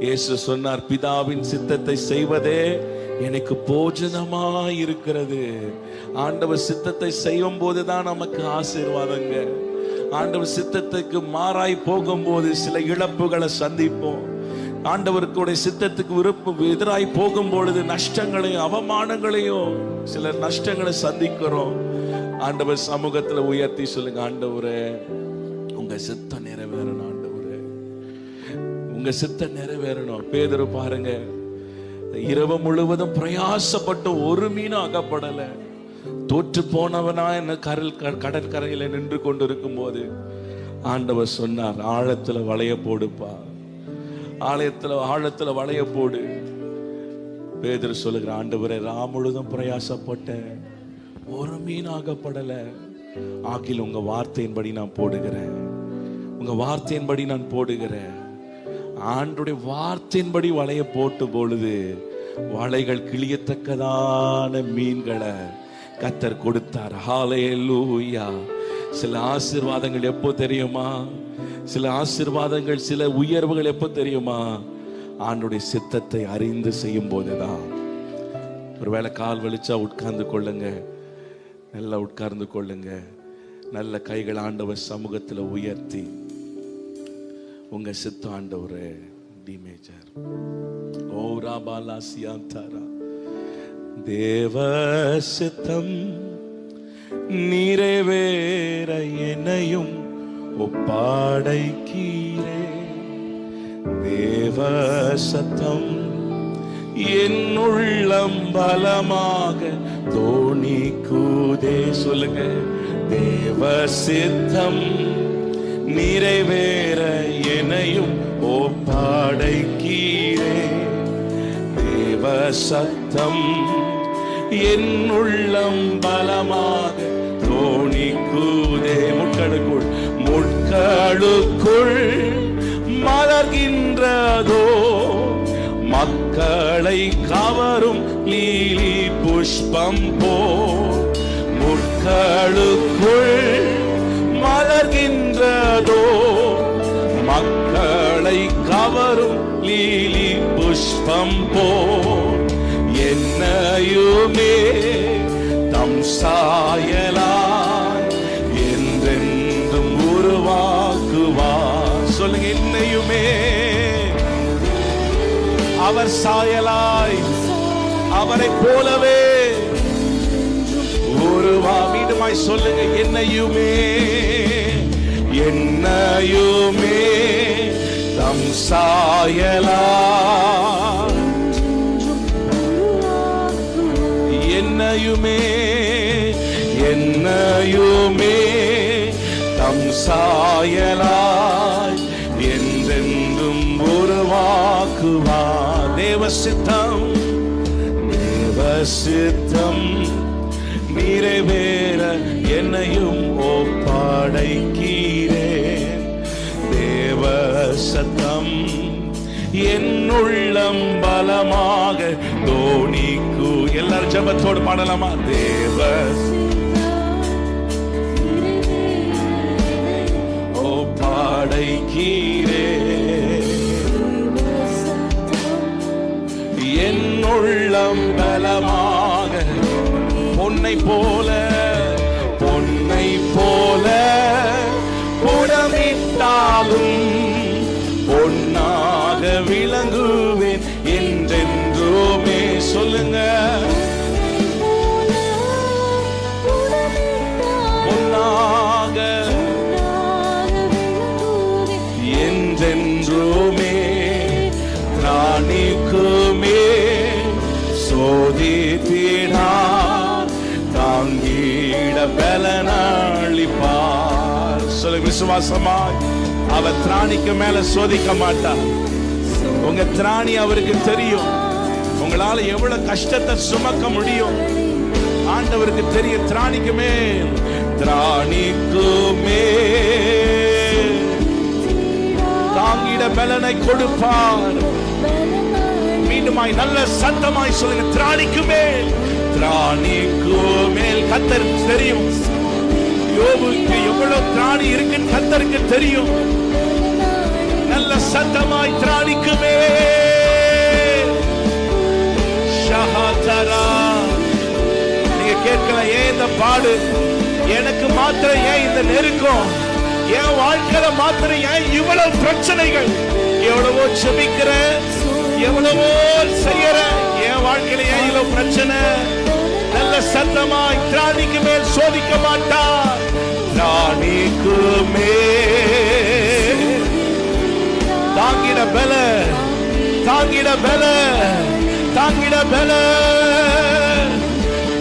இயேசு சொன்னார், பிதாவின் சித்தத்தை செய்வதே எனக்கு போஜனமா இருக்கிறது. ஆண்டவர் சித்தத்தை செய்யும் போதுதான் நமக்கு ஆசீர்வாதங்க. ஆண்டவர் சித்தத்துக்கு மாறாய் போகும்போது சில இழப்புகளை சந்திப்போம். ஆண்டவருக்குடைய சித்தத்துக்கு விருப்பம் எதிராய் போகும் பொழுது நஷ்டங்களையும் அவமானங்களையும் சில நஷ்டங்களை சந்திக்கிறோம். ஆண்டவர் சமூகத்துல உயர்த்தி சொல்லுங்க, ஆண்டவரே உங்க சித்தம் நிறைவேறணும். ஆண்டவரே உங்க சித்தம் நிறைவேறணும். பேதுரு பாருங்க, இரவு முழுவதும் பிரயாசப்பட்டு ஒரு மீனும் அகப்படல. தோற்று போனவனா என்ன கடற்கரையில நின்று கொண்டிருக்கும் போது ஆண்டவர் சொன்னார், ஆழத்துல வளைய போடுப்பா, ஆழத்துல வளைய போடு. பேதுரு சொல்லுகிற, ஆண்டவரே முழுதும் பிரயாசப்பட்ட ஒரு மீன் ஆகப்படல, ஆகில் உங்க வார்த்தையின்படி நான் போடுகிறேன், உங்க வார்த்தையின்படி நான் போடுகிறேன். ஆண்டுடைய வார்த்தையின்படி வளைய போட்டு பொழுது வலைகள் கிளியத்தக்கதான மீன்களை கர்த்தர் கொடுத்தார். ஹல்லேலூயா. சில ஆசீர்வாதங்கள் எப்போ தெரியுமா? சில ஆசீர்வாதங்கள், சில உயர்வுகள் எப்போ தெரியுமா? ஆண்டுடைய சித்தத்தை அறிந்து செய்யும் போதுதான். ஒருவேளை கால் வலிச்சா உட்கார்ந்து கொள்ளுங்க, நல்லா உட்கார்ந்து கொள்ளுங்க. நல்ல கைகள் ஆண்டவர் சமூகத்தில் உயர்த்தி, உங்க சித்தம் ஆண்டவரே, டி மேஜர் ஓ ராபாலாசியாந்தாரா, தேவ சித்தம் நிறைவேற என்னையும் ஒப்பாடைக்கீரே. தேவ சத்தம் என் உள்ளம் பலமாக தோணிக்குதே. சொல்லுங்க, தேவ சித்தம் நிறைவேற என்னையும் ஒப்பாடைக்கீரே. தேவ சத்தம் என் உள்ளம் பலமாக தோணிக்குதே. முட்களுக்குள் மலர்கின்றதோ மக்களை கவரும் லீலி புஷ்பம் போல். முட்களுக்குள் மலர்கின்றதோ மக்களை கவரும் லீலி புஷ்பம் போல். என்னையுமே தம் சாயலாய் என்றென்றும் உருவாக்குவார். சொல்லுங்க, என்னையுமே அவர் சாயலாய் அவரை போலவே மீண்டுமாய் சொல்லுங்க, என்னையுமே என்னையுமே தம் சாயலாய் என்னையுமே என்னையுமே தம் சாயலாய் என்றென்றும் உருவாக்குவார். தேவ சித்தம் நிறைவேற என்னையும் ஒப்படைக்கிறேன். தேவ சத்தம் என் உள்ளம் பலமாக தோணிக்கு. எல்லாரும் ஜெபத்தோடு பாடலாமா? தேவ ஒப்படைக்கிறேன். என் உள்ளம் பலமாக பொன்னை போல புடமிட்டாலும் பொன்னாக விளங்குவேன் என்றென்றுமே. சொல்லுங்க, பொன்னாக என்றென்றுமே ராணிக்குமே சோதித்தினார் தாங்கிட பலனளிப்பார். சொல்லுங்க, விசுவாசமாய் அவர் திராணிக்கு மேல சோதிக்க மாட்டார். உங்க திராணி அவருக்கு தெரியும். உங்களால எவ்வளவு கஷ்டத்தை சுமக்க முடியும் ஆண்டவருக்கு தெரியும். திராணிக்கு மேல் தாங்கிட பலனை கொடுப்பார். மீண்டுமாய் நல்ல சத்தமாய் சொல்லுங்க, திராணிக்கு மேல் கர்த்தர் தெரியும். யோபுக்கு எவ்வளவு திராணி இருக்குன்னு கர்த்தருக்கு தெரியும். நல்ல சத்தமாய் திராணிக்கு மேல். நீங்க கேட்கலாம், ஏன் இந்த பாடு எனக்கு மாத்திரம், ஏன் இந்த நெருக்கம், என் வாழ்க்கையில மாத்திரம் ஏன் இவ்வளவு பிரச்சனைகள்? எவ்வளவோ செபிக்கிற, எவ்வளவோ செய்யற, என் வாழ்க்கையில ஏன் இவ்வளவு பிரச்சனை? நல்ல சத்தமாய் திராணிக்கு மேல் சோதிக்க மாட்டார். திராணிக்கு மேல் தாங்கிட பல தாங்கிட பல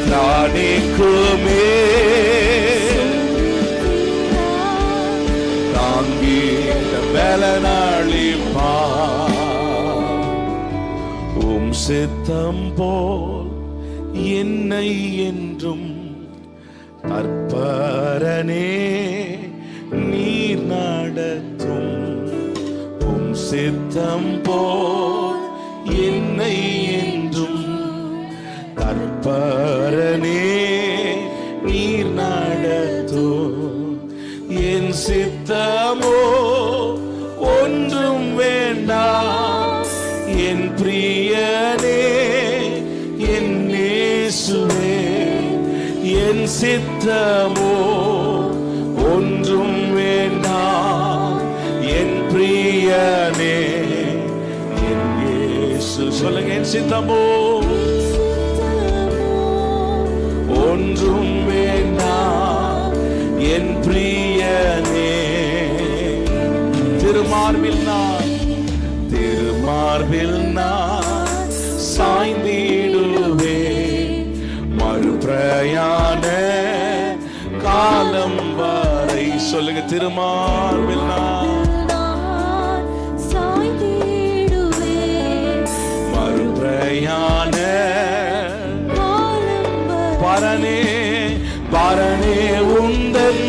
திராணிக்கு மேல் தாங்கிட பலனளிப்பார். உம் சித்தம் போல் என்னை என்றும் தற்பரனே நீர் நடத்தும். உம் சித்தம் போல் என்னை என்றும் தற்பரனே நீர் நடத்தும். என் சித்தமோ ஒன்றும் வேண்டாம் என் பிரியனே என் இயேசுவே. என் சித்தமோ ஒன்றும் வேண்டாம் என் பிரியனே என் இயேசு. சொல்லுங்க, என் சித்தமோ ஒன்றும் வேண்டாம் சொல்லுங்க, திருமார்பில் நான் சாய்ந்திடுவேன். மறுபிரயாண காலம் பரனே பரனே உந்தன்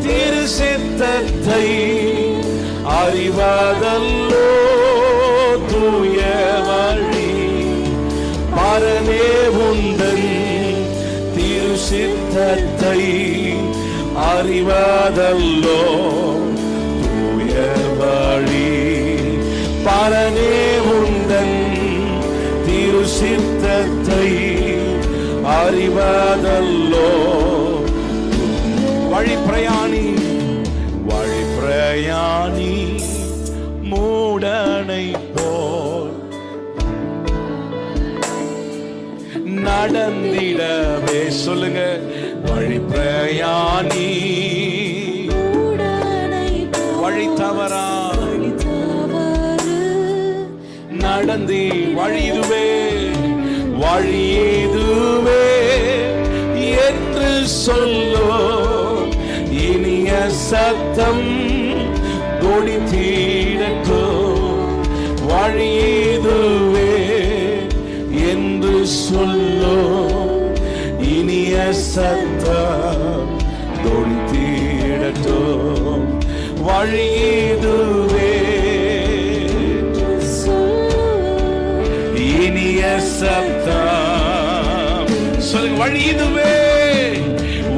திரு சித்தத்தை அறிவதல்லோ தூய வழி. பரனே உந்தன் திரு சித்தத்தை அறிவதல்லோ தூய வழி. பரனே உந்தன் திரு சித்தத்தை அறிவதல்லோ வழி பிரயாணி. வழி பிரயாணி மூடனை போல் நடந்திடவே. சொல்லுங்க, வழி பிரயாணி வழி தவறா நடந்தி. வழி இதுவே வழி இதுவே என்று சொல்லோ இனிய சத்தம் தொனித்திடட்டோ. வழி இதுவே என்று சொல்லோ இனிய சத்தம் தொனித்திடட்டோ. வழி இதுவே இனிய சத்தம். சொல்லுங்க, வழி இதுவே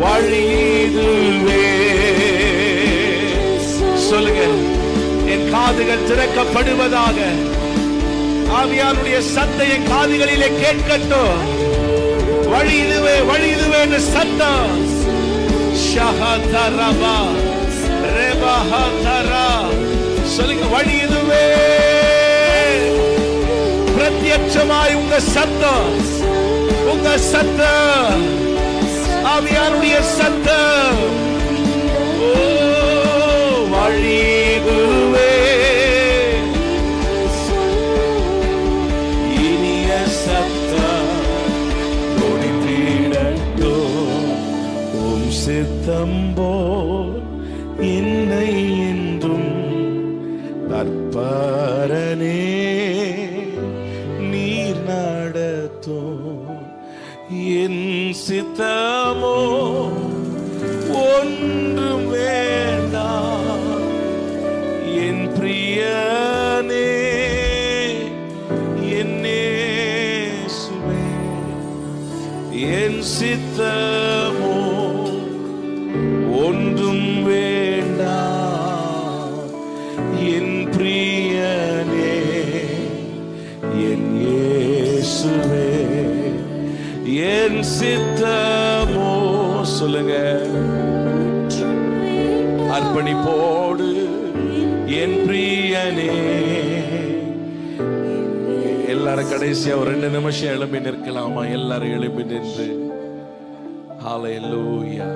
வழி இதுவே. சொல்லுங்க, என் காதுகள் திறக்கப்படுவதாக. ஆவியானுடைய சத்தம் என் காதுகளிலே கேட்கட்டும். வழி இதுவே வழி இதுவே என்ற சத்தம். ஷஹதரபா ரெபஹதரா. சொல்லுங்க, வழி இதுவே. பிரத்யட்சமாய் உங்க சத்தம், உங்க சத்தம், ஆவியானுடைய சத்தம். ஓ வழி இதுவே இனிய சத்தம் தொனித்திடட்டும். உம் சித்தம் போல் என்னை என்றும் தற்பரனே நீர் நடத்தும். என் சித்தமோ ஒன்றும் வேண்டாம் என் பிரியனே என் இயேசுவே. என் சித்தமோ ஒன்றும் வேண்டாம் என் பிரியனே என் இயேசுவே. என் சித்தமோ. சொல்லுங்க, அர்ப்பணிப்போடு என் பிரியனே. எல்லாரும் கடைசியா ஒரு 2 நிமிஷம் எழுப்பி நிற்கலாமா? எல்லாரும் எழுப்பி நின்று ஹல்லேலூயா.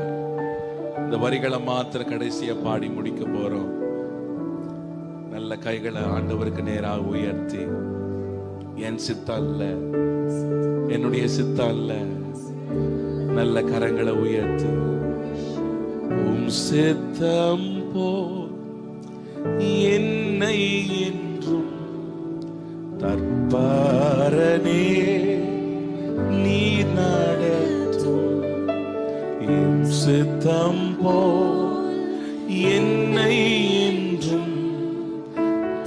இந்த வரிகளை மாத்திரம் கடைசியா பாடி முடிக்க போறோம். நல்ல கைகளை ஆண்டவருக்கு நேராக உயர்த்தி, என் சித்தம் அல்ல, என்னுடைய சித்தம் அல்ல, நல்ல கரங்களை உயர்த்தி, உம் சித்தம் போல் என்னை என்றும் தற்பரனே நீர் நடத்தும். என் சித்தம் போல் என்னை என்றும்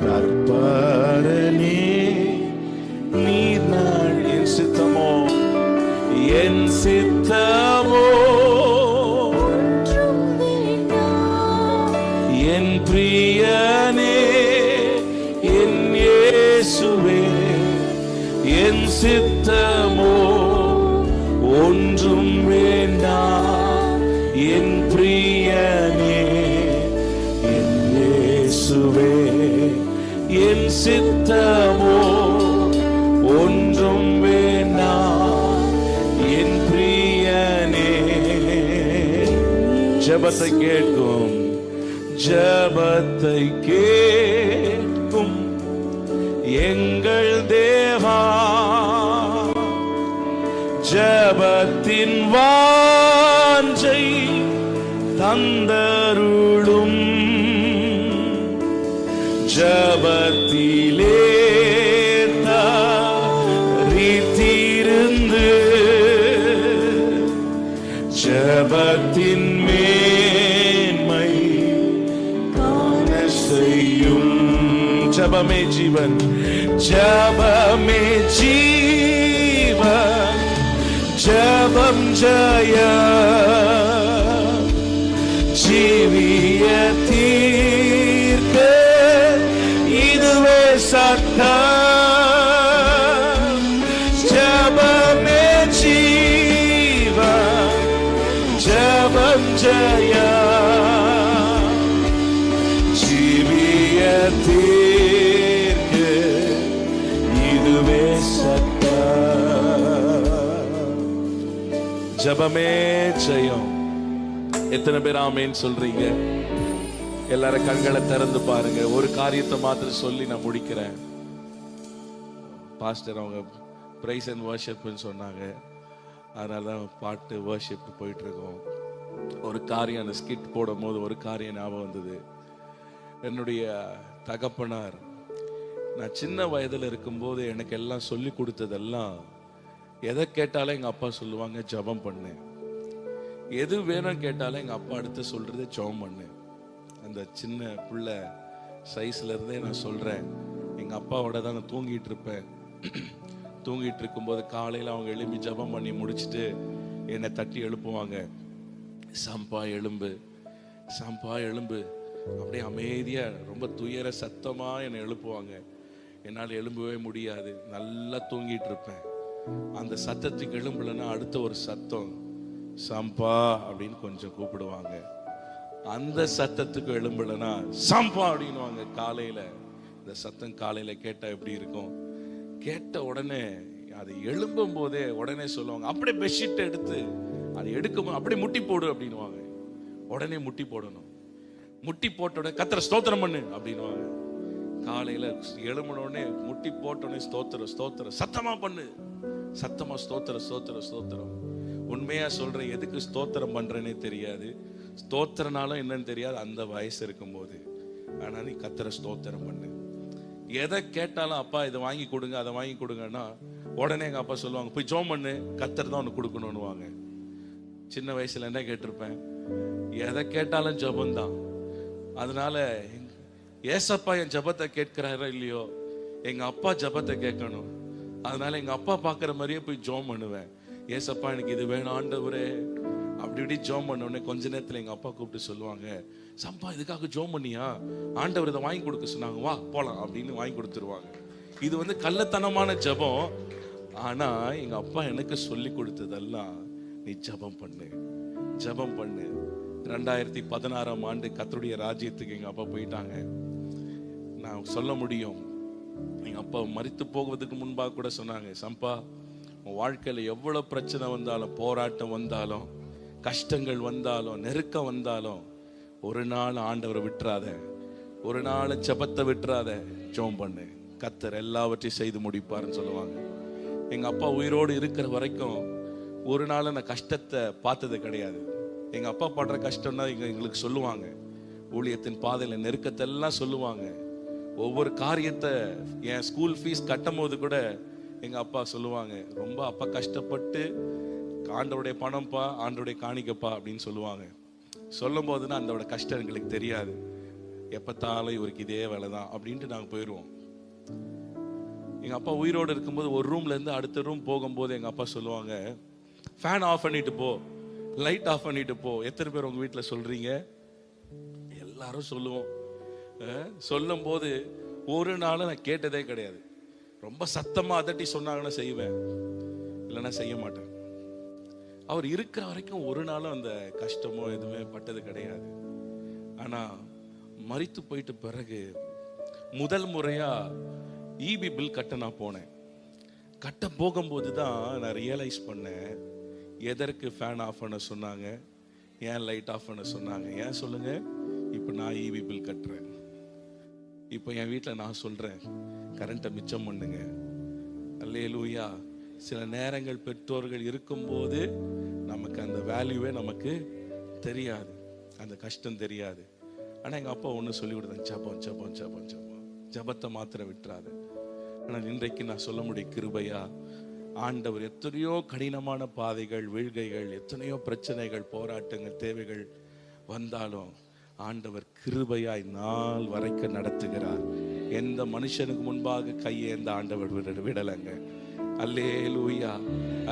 தற்பரனே நீர் நாடு. என் சித்தமோ என் சித்தமோ என் பிரியனே என் இயேசுவே. என் சித்தமோ ஒன்றும் வேண்டாம் என் பிரியனே என் இயேசுவே. என் சித்தமோ ஒன்றும் வேண்டாம் என் பிரியனே. ஜெபத்தை கேட்கும், ஜெபத்தை கேட்கும் எங்கள் தேவா. ஜெபத்தின் வாஞ்சை தந்தருளும் ஜபத்திலே தரித்திருந்து ஜபத்தின் மேன்மை காண செய்யும். ஜபமே ஜீவன், ஜபமே ஜீவன், ஜபம் ஜய ஜீவிய தீர்க்க இதுவே சட்டம். ஜபமே ஜீவன், ஜபம் ஜய ஜீவிய தீர்க்க இதுவே சட்டம். ஜபமே ஜெயம். எத்தனை பேர் ஆமேன்னு சொல்றீங்க? எல்லாரும் கண்களை திறந்து பாருங்க. ஒரு காரியத்தை மாத்திரம் சொல்லி நான் முடிக்கிறேன். பாஸ்டர் அவங்க பிரைஸ் அண்ட் வர்ஷிப்னு சொன்னாங்க, அதனால தான் பாட்டு வர்ஷிப் போயிட்டு இருக்கோம். ஒரு காரியம் அந்த ஸ்கிட் போடும் போது ஒரு காரியம் ஞாபகம் வந்தது. என்னுடைய தகப்பனார் நான் சின்ன வயதில் இருக்கும்போது எனக்கு எல்லாம் சொல்லி கொடுத்ததெல்லாம், எதை கேட்டாலும் எங்கள் அப்பா சொல்லுவாங்க ஜெபம் பண்ணு. எது வேணும்னு கேட்டாலும் எங்கள் அப்பா அடுத்து சொல்றது ஜெபம் பண்ணு. அந்த சின்ன பிள்ளை சைஸ்ல இருந்தே நான் சொல்றேன், எங்கள் அப்பாவோட தான் நான் தூங்கிட்டு இருப்பேன். தூங்கிட்டு இருக்கும்போது காலையில் அவங்க எழுப்பி ஜெபம் பண்ணி முடிச்சுட்டு என்னை தட்டி எழுப்புவாங்க. சம்பா எலும்பு, சம்பா எலும்பு. அப்படியே அமைதியா ரொம்ப துயர சத்தமா என்னை எழுப்புவாங்க. என்னால் எழும்பவே முடியாது, நல்லா தூங்கிட்டு இருப்பேன். அந்த சத்தத்துக்கு எழும்பலன்னா அடுத்த ஒரு சத்தம் சம்பா அப்படின்னு கொஞ்சம் கூப்பிடுவாங்க. அந்த சத்தத்துக்கு எழும்பலன்னா சம்பா அப்படின்னுவாங்க. காலையில இந்த சத்தம் காலையில கேட்டா எப்படி இருக்கும்? கேட்ட உடனே அது எழும்பும் போதே உடனே சொல்லுவாங்க, அப்படியே பெட்ஷீட் எடுத்து அது எடுக்கும் அப்படியே முட்டி போடு அப்படின்னுவாங்க. உடனே முட்டி போடணும். முட்டி போட்ட உடனே கர்த்தரை ஸ்தோத்திரம் பண்ணு அப்படின்னுவாங்க. காலையில எழும்பின உடனே முட்டி போட்ட உடனே ஸ்தோத்திரம் ஸ்தோத்திரம் சத்தமா பண்ணு, சத்தமா ஸ்தோத்திரம் ஸ்தோத்திரம் ஸ்தோத்திரம். உண்மையா சொல்றேன், எதுக்கு ஸ்தோத்திரம் பண்றேன்னே தெரியாது, ஸ்தோத்திரனாலும் என்னன்னு தெரியாது அந்த வயசு இருக்கும்போது. ஆனா நீ கர்த்தரை ஸ்தோத்திரம் பண்ணு. எதை கேட்டாலும் அப்பா இதை வாங்கி கொடுங்க அதை வாங்கி கொடுங்கன்னா உடனே எங்க அப்பா சொல்லுவாங்க, போய் ஜெபம் பண்ணு, கர்த்தர் தான் உனக்கு கொடுக்கணும்னுவாங்க. சின்ன வயசுல என்ன கேட்டிருப்பேன்? எதை கேட்டாலும் ஜெபம் தான். அதனால ஏசப்பா என் ஜெபத்தை கேட்கிறாரோ இல்லையோ, எங்க அப்பா ஜெபத்தை கேட்கணும். அதனால எங்க அப்பா பாக்குற மாதிரியே போய் ஜெபம் பண்ணுவேன். ஏசப்பா எனக்கு இது வேணும் ஆண்டவரே அப்படி இப்படி ஜெபம் பண்ண உடனே கொஞ்ச நேரத்துல எங்க அப்பா கூப்பிட்டு சொல்லுவாங்க, சம்பா இதுக்காக ஜெபம் பண்ணியா? ஆண்டவர் இதை வாங்கி கொடுக்க சொன்னாங்க, வா போலாம் அப்படின்னு வாங்கி கொடுத்துருவாங்க. இது வந்து கள்ளத்தனமான ஜெபம். ஆனா எங்க அப்பா எனக்கு சொல்லி கொடுத்ததெல்லாம் நீ ஜெபம் பண்ணு ஜெபம் பண்ணு. 2016ஆம் ஆண்டு கர்த்தருடைய ராஜ்யத்துக்கு எங்க அப்பா போயிட்டாங்க. நான் சொல்ல முடியும், எங்க அப்பா மரித்து போவதுக்கு முன்பாக கூட சொன்னாங்க, சம்பா உன் வாழ்க்கையில எவ்வளவு பிரச்சனை வந்தாலும், போராட்டம் வந்தாலும், கஷ்டங்கள் வந்தாலும், நெருக்கம் வந்தாலும், ஒரு நாள் ஆண்டவரை விட்டுறாத, ஒரு நாள் ஜெபத்தை விட்டுறாத, ஜெபம் பண்ணு, கர்த்தர் எல்லாவற்றையும் செய்து முடிப்பாருன்னு சொல்லுவாங்க. எங்க அப்பா உயிரோடு இருக்கிற வரைக்கும் ஒரு நாள் நான் கஷ்டத்தை பார்த்தது கிடையாது. எங்க அப்பா படுற கஷ்டம்னா எங்களுக்கு சொல்லுவாங்க, ஊழியத்தின் பாதையில நெருக்கத்தை எல்லாம் சொல்லுவாங்க. ஒவ்வொரு காரியத்தை என் ஸ்கூல் ஃபீஸ் கட்டும் போது கூட எங்க அப்பா சொல்லுவாங்க, ரொம்ப அப்பா கஷ்டப்பட்டு ஆண்டவருடைய பணம்ப்பா, ஆண்டவருடைய காணிக்கப்பா அப்படின்னு சொல்லுவாங்க. சொல்லும் போதுன்னா அதோட கஷ்டம் எங்களுக்கு தெரியாது. எப்பத்தாலும் இவருக்கு இதே வேலை தான் அப்படின்ட்டு நாங்கள் போயிடுவோம். எங்க அப்பா உயிரோடு இருக்கும்போது ஒரு ரூம்ல இருந்து அடுத்த ரூம் போகும்போது எங்க அப்பா சொல்லுவாங்க, ஃபேன் ஆஃப் பண்ணிட்டு போ, லைட் ஆஃப் பண்ணிட்டு போ. எத்தனை பேர் உங்க வீட்டில் சொல்றீங்க? எல்லாரும் சொல்லுவோம். சொல்லும் போது ஒரு நாள் நான் கேட்டதே கிடையாது. ரொம்ப சத்தமா அதட்டி சொன்னாங்கன்னா செய்வேன், இல்லைன்னா செய்ய மாட்டேன். அவர் இருக்கிற வரைக்கும் ஒரு நாளும் அந்த கஷ்டமோ எதுவுமே பட்டது கிடையாது. ஆனா மரித்து போயிட்டு பிறகு முதல் முறையா ஈபி பில் கட்ட நான் போனேன். கட்ட போகும்போது தான் நான் ரியலைஸ் பண்ணேன், எதற்கு ஃபேன் ஆஃப் பண்ண சொன்னாங்க, ஏன் லைட் ஆஃப் பண்ண சொன்னாங்க. ஏன் சொல்லுங்க? இப்போ நான் ஈபி பில் கட்டுறேன். இப்போ என் வீட்டில் நான் சொல்றேன், கரண்ட்டை மிச்சம் பண்ணுங்க. அல்லேலூயா. சில நேரங்கள் பெற்றோர்கள் இருக்கும்போது நமக்கு அந்த வேல்யூவே நமக்கு தெரியாது. அந்த கஷ்டம் தெரியாது. ஆனா எங்க அப்பா ஒண்ணு சொல்லி கொடுத்தாங்க, ஜபம் ஜபம் ஜபம் ஜபம், ஜபத்தை மாத்திர விட்டுறாது. ஆனால் இன்றைக்கு நான் சொல்ல முடியும், கிருபையா ஆண்டவர் எத்தனையோ கடினமான பாதைகள், வீழ்கைகள், எத்தனையோ பிரச்சனைகள், போராட்டங்கள், தேவைகள் வந்தாலும் ஆண்டவர் கிருபையாய் நாள் வரைக்கும் நடத்துகிறார். எந்த மனுஷனுக்கு முன்பாக கையேந்த ஆண்டவர் விடலைங்க. அல்லேலூயா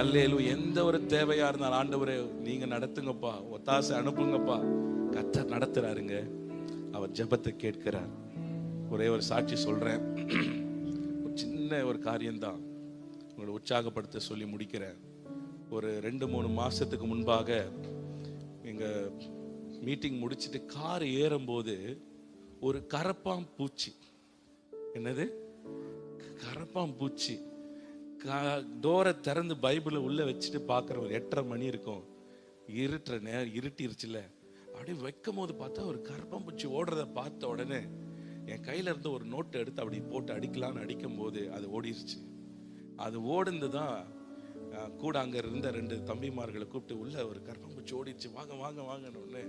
அல்லேலூயா. எந்த ஒரு தேவையா இருந்தாலும் ஆண்டவரே நீங்க நடத்துங்கப்பா, ஒத்தாசை அனுப்புங்கப்பா. கர்த்தர் நடத்துறாருங்க. அவர் ஜெபத்தை கேட்கிறார். ஒரே ஒரு சாட்சி சொல்றேன். சின்ன ஒரு காரியம்தான், உங்களை உற்சாகப்படுத்த சொல்லி முடிக்கிறேன். ஒரு 2-3 மாசத்துக்கு முன்பாக எங்க மீட்டிங் முடிச்சுட்டு கார் ஏறும்போது ஒரு கரப்பான் பூச்சி, என்னது கரப்பான் பூச்சி, டோரை திறந்து பைபிளை உள்ள வச்சுட்டு பார்க்குற ஒரு 8:30 மணி இருக்கும், இருட்டுற நேரம், இருட்டிருச்சுல. அப்படியே வைக்கும் போது பார்த்தா ஒரு கரப்பான் பூச்சி ஓடுறத பார்த்த உடனே என் கையில இருந்து ஒரு நோட்டை எடுத்து அப்படி போட்டு அடிக்கலான்னு அடிக்கும் போது அது ஓடிருச்சு. அது ஓடுந்து தான் கூட அங்க இருந்த 2 தம்பிமார்களை கூப்பிட்டு, உள்ள ஒரு கரப்பாம்பூச்சி ஓடிடுச்சு, வாங்க வாங்க வாங்கன்னு ஒன்று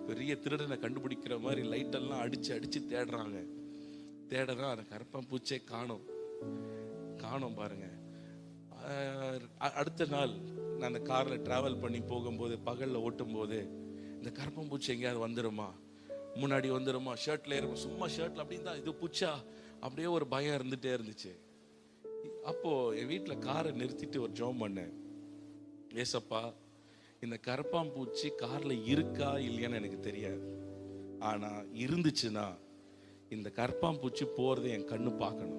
பெரிய திருடனை கண்டுபிடிக்கிற மாதிரி லைட்டெல்லாம் அடிச்சு அடிச்சு தேடுறான். அந்த கரப்பாம்பூச்சே காணோம் பாருங்க. அடுத்த நாள் நான் அந்த கார்ல டிராவல் பண்ணி போகும்போது, பகல்ல ஓட்டும் போது, இந்த கரப்பாம்பூச்சி எங்கேயாவது வந்துருமா, முன்னாடி வந்துருமா, ஷர்ட்ல ஏறும், சும்மா ஷர்ட்ல அப்படின்னு தான் இது பூச்சா, அப்படியே ஒரு பயம் இருந்துட்டே இருந்துச்சு. அப்போ என் வீட்டுல காரை நிறுத்திட்டு ஒரு ஜெபம் பண்ணேன். ஏசப்பா, இந்த கரப்பாம்பூச்சி கார்ல இருக்கா இல்லையான்னு எனக்கு தெரியாது, ஆனா இருந்துச்சுன்னா இந்த கரப்பாம்பூச்சி போறதை என் கண்ணு பார்க்கணும்.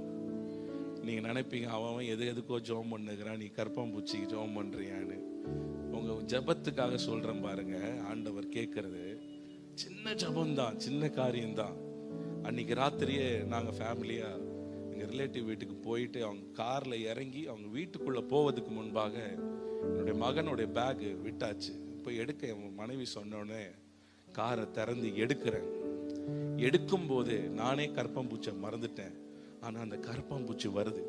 நீங்க நினைப்பீங்க அவன் எதுக்கோ ஜெபம் பண்ணுகிறான், நீ கரப்பாம்பூச்சிக்கு ஜெபம் பண்றியான்னு. உங்க ஜெபத்துக்காக சொல்றேன் பாருங்க. ஆண்டவர் கேட்கறது சின்ன ஜெபம்தான், சின்ன காரியம்தான். அன்னைக்கு ராத்திரியே நாங்க ஃபேமிலியா எங்க ரிலேட்டிவ் வீட்டுக்கு போயிட்டு அவங்க கார்ல இறங்கி அவங்க வீட்டுக்குள்ள போவதுக்கு முன்பாக என்னுடைய மகனுடைய பேக் விட்டாச்சு. போய் எடுக்க என் மனைவி சொன்னோடனே காரை திறந்து எடுக்கும் போது நானே கரப்பாம்பூச்சை மறந்துட்டேன். ஆனா அந்த கரப்பாம்பூச்சி வருது,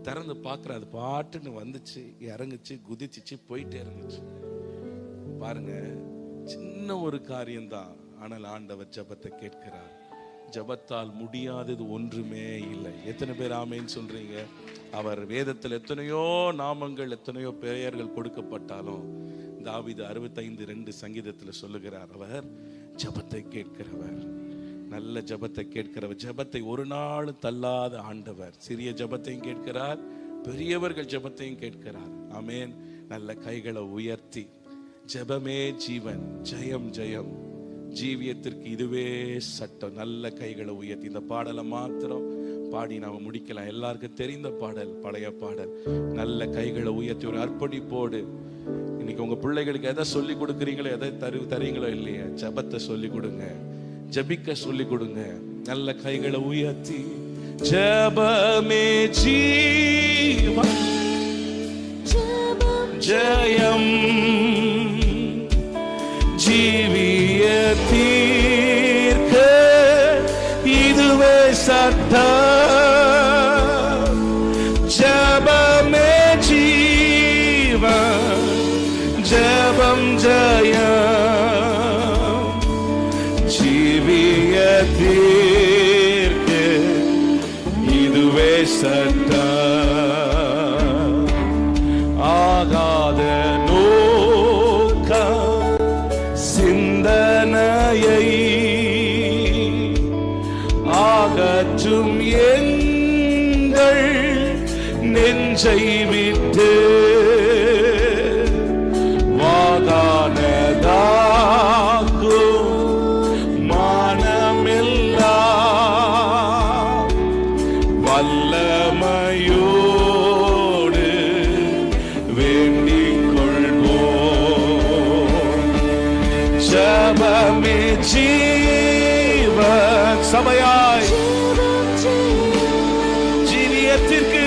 திறந்து பார்க்குறேன், அது பாட்டுன்னு வந்துச்சு, இறங்குச்சு, குதிச்சிச்சு, போயிட்டே இருந்துச்சு. பாருங்க, சின்ன ஒரு காரியம்தான், ஆனால் ஆண்டவர் ஜெபத்தை கேட்கிறார். ஜெபத்தால் முடியாதது ஒன்றுமே இல்லை. எத்தனை பேர் ஆமேன்னு சொல்றீங்க? அவர் வேதத்தில் எத்தனையோ நாமங்கள், எத்தனையோ பெயர்கள் கொடுக்கப்பட்டாலும் தாவீது 65:2 சங்கீதத்தில் சொல்லுகிறார், அவர் ஜெபத்தை கேட்கிறவர், நல்ல ஜெபத்தை கேட்கிறவர். ஜெபத்தை ஒரு நாள் தள்ளாத ஆண்டவர் சிறிய ஜெபத்தையும் கேட்கிறார், பெரியவர்கள் ஜெபத்தையும் கேட்கிறார். ஆமேன். நல்ல கைகளை உயர்த்தி, ஜெபமே ஜீவன், ஜெயம் ஜெயம், ஜீவியத்திற்கு இதுவே சட்டம். நல்ல கைகளை உயர்த்தி இந்த பாடலை மாத்திரம் பாடி நாம முடிக்கலாம். எல்லாருக்கும் தெரிந்த பாடல், பழைய பாடல். நல்ல கைகளை உயர்த்தி ஒரு அர்ப்பணிப்போடு இன்னைக்கு உங்க பிள்ளைகளுக்கு எதை சொல்லி கொடுக்குறீங்களோ, எதை தரீங்களோ இல்லையா, ஜெபத்தை சொல்லி கொடுங்க, ஜெபிக்க சொல்லி கொடுங்க. நல்ல கைகளை உயர்த்தி, ஜெபமே ஜீவன், ஜெயம், ஜீவியத்திற்கு இதுவே சட்டம். ஜெபமே ஜீவன், ஜெபம் ஜெயம், ஜீவியத்திற்கு இதுவே சட்டம். ஆகாத நோக்கம் சிந்தனையை அகற்றும் எங்கள் நெஞ்சை விட்டு வாகானதாக்கும் மானமெல்லாம் வல்லமையோடு வேண்டிக் கொள்வோம். ஜெபமே ஜீவன், சபையாய் ஜீவியத்திற்கு,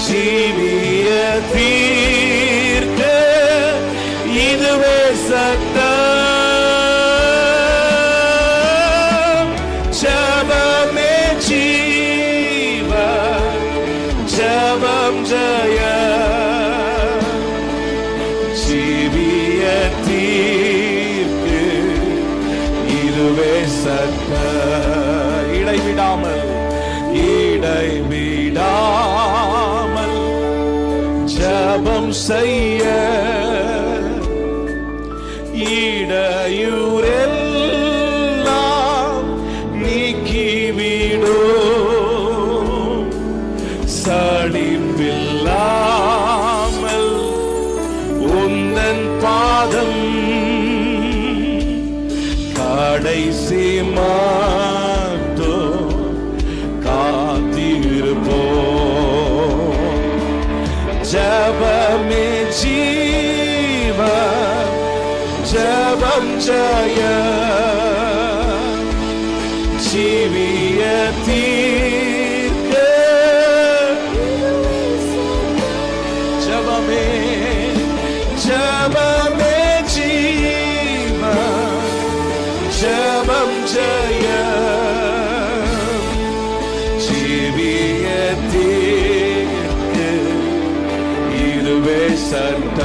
ஜீவியத்திற்கு இதுவே சட்டம். ஜெபமே ஜீவன், ஜெபம் ஜெயம், ஜீவியத்திற்கு இடைவிடாமல் ஜெபம் செய்ய இடையூறெல்லாம் நீக்கிவிடும் சலிப்பில்லாமல் உந்தன் பாதம் கடைசி மாட்டோ காத்திருப்போம். ஜெபமே ஜீவன், ஜெபம் ஜெயம், ஜீவிய தீர்க்க ஜெபமே ஜெபமே ஜீவன், ஜெபம் ஜெயம், ஜீவிய தீர்க்க இதுவே சட்டம்.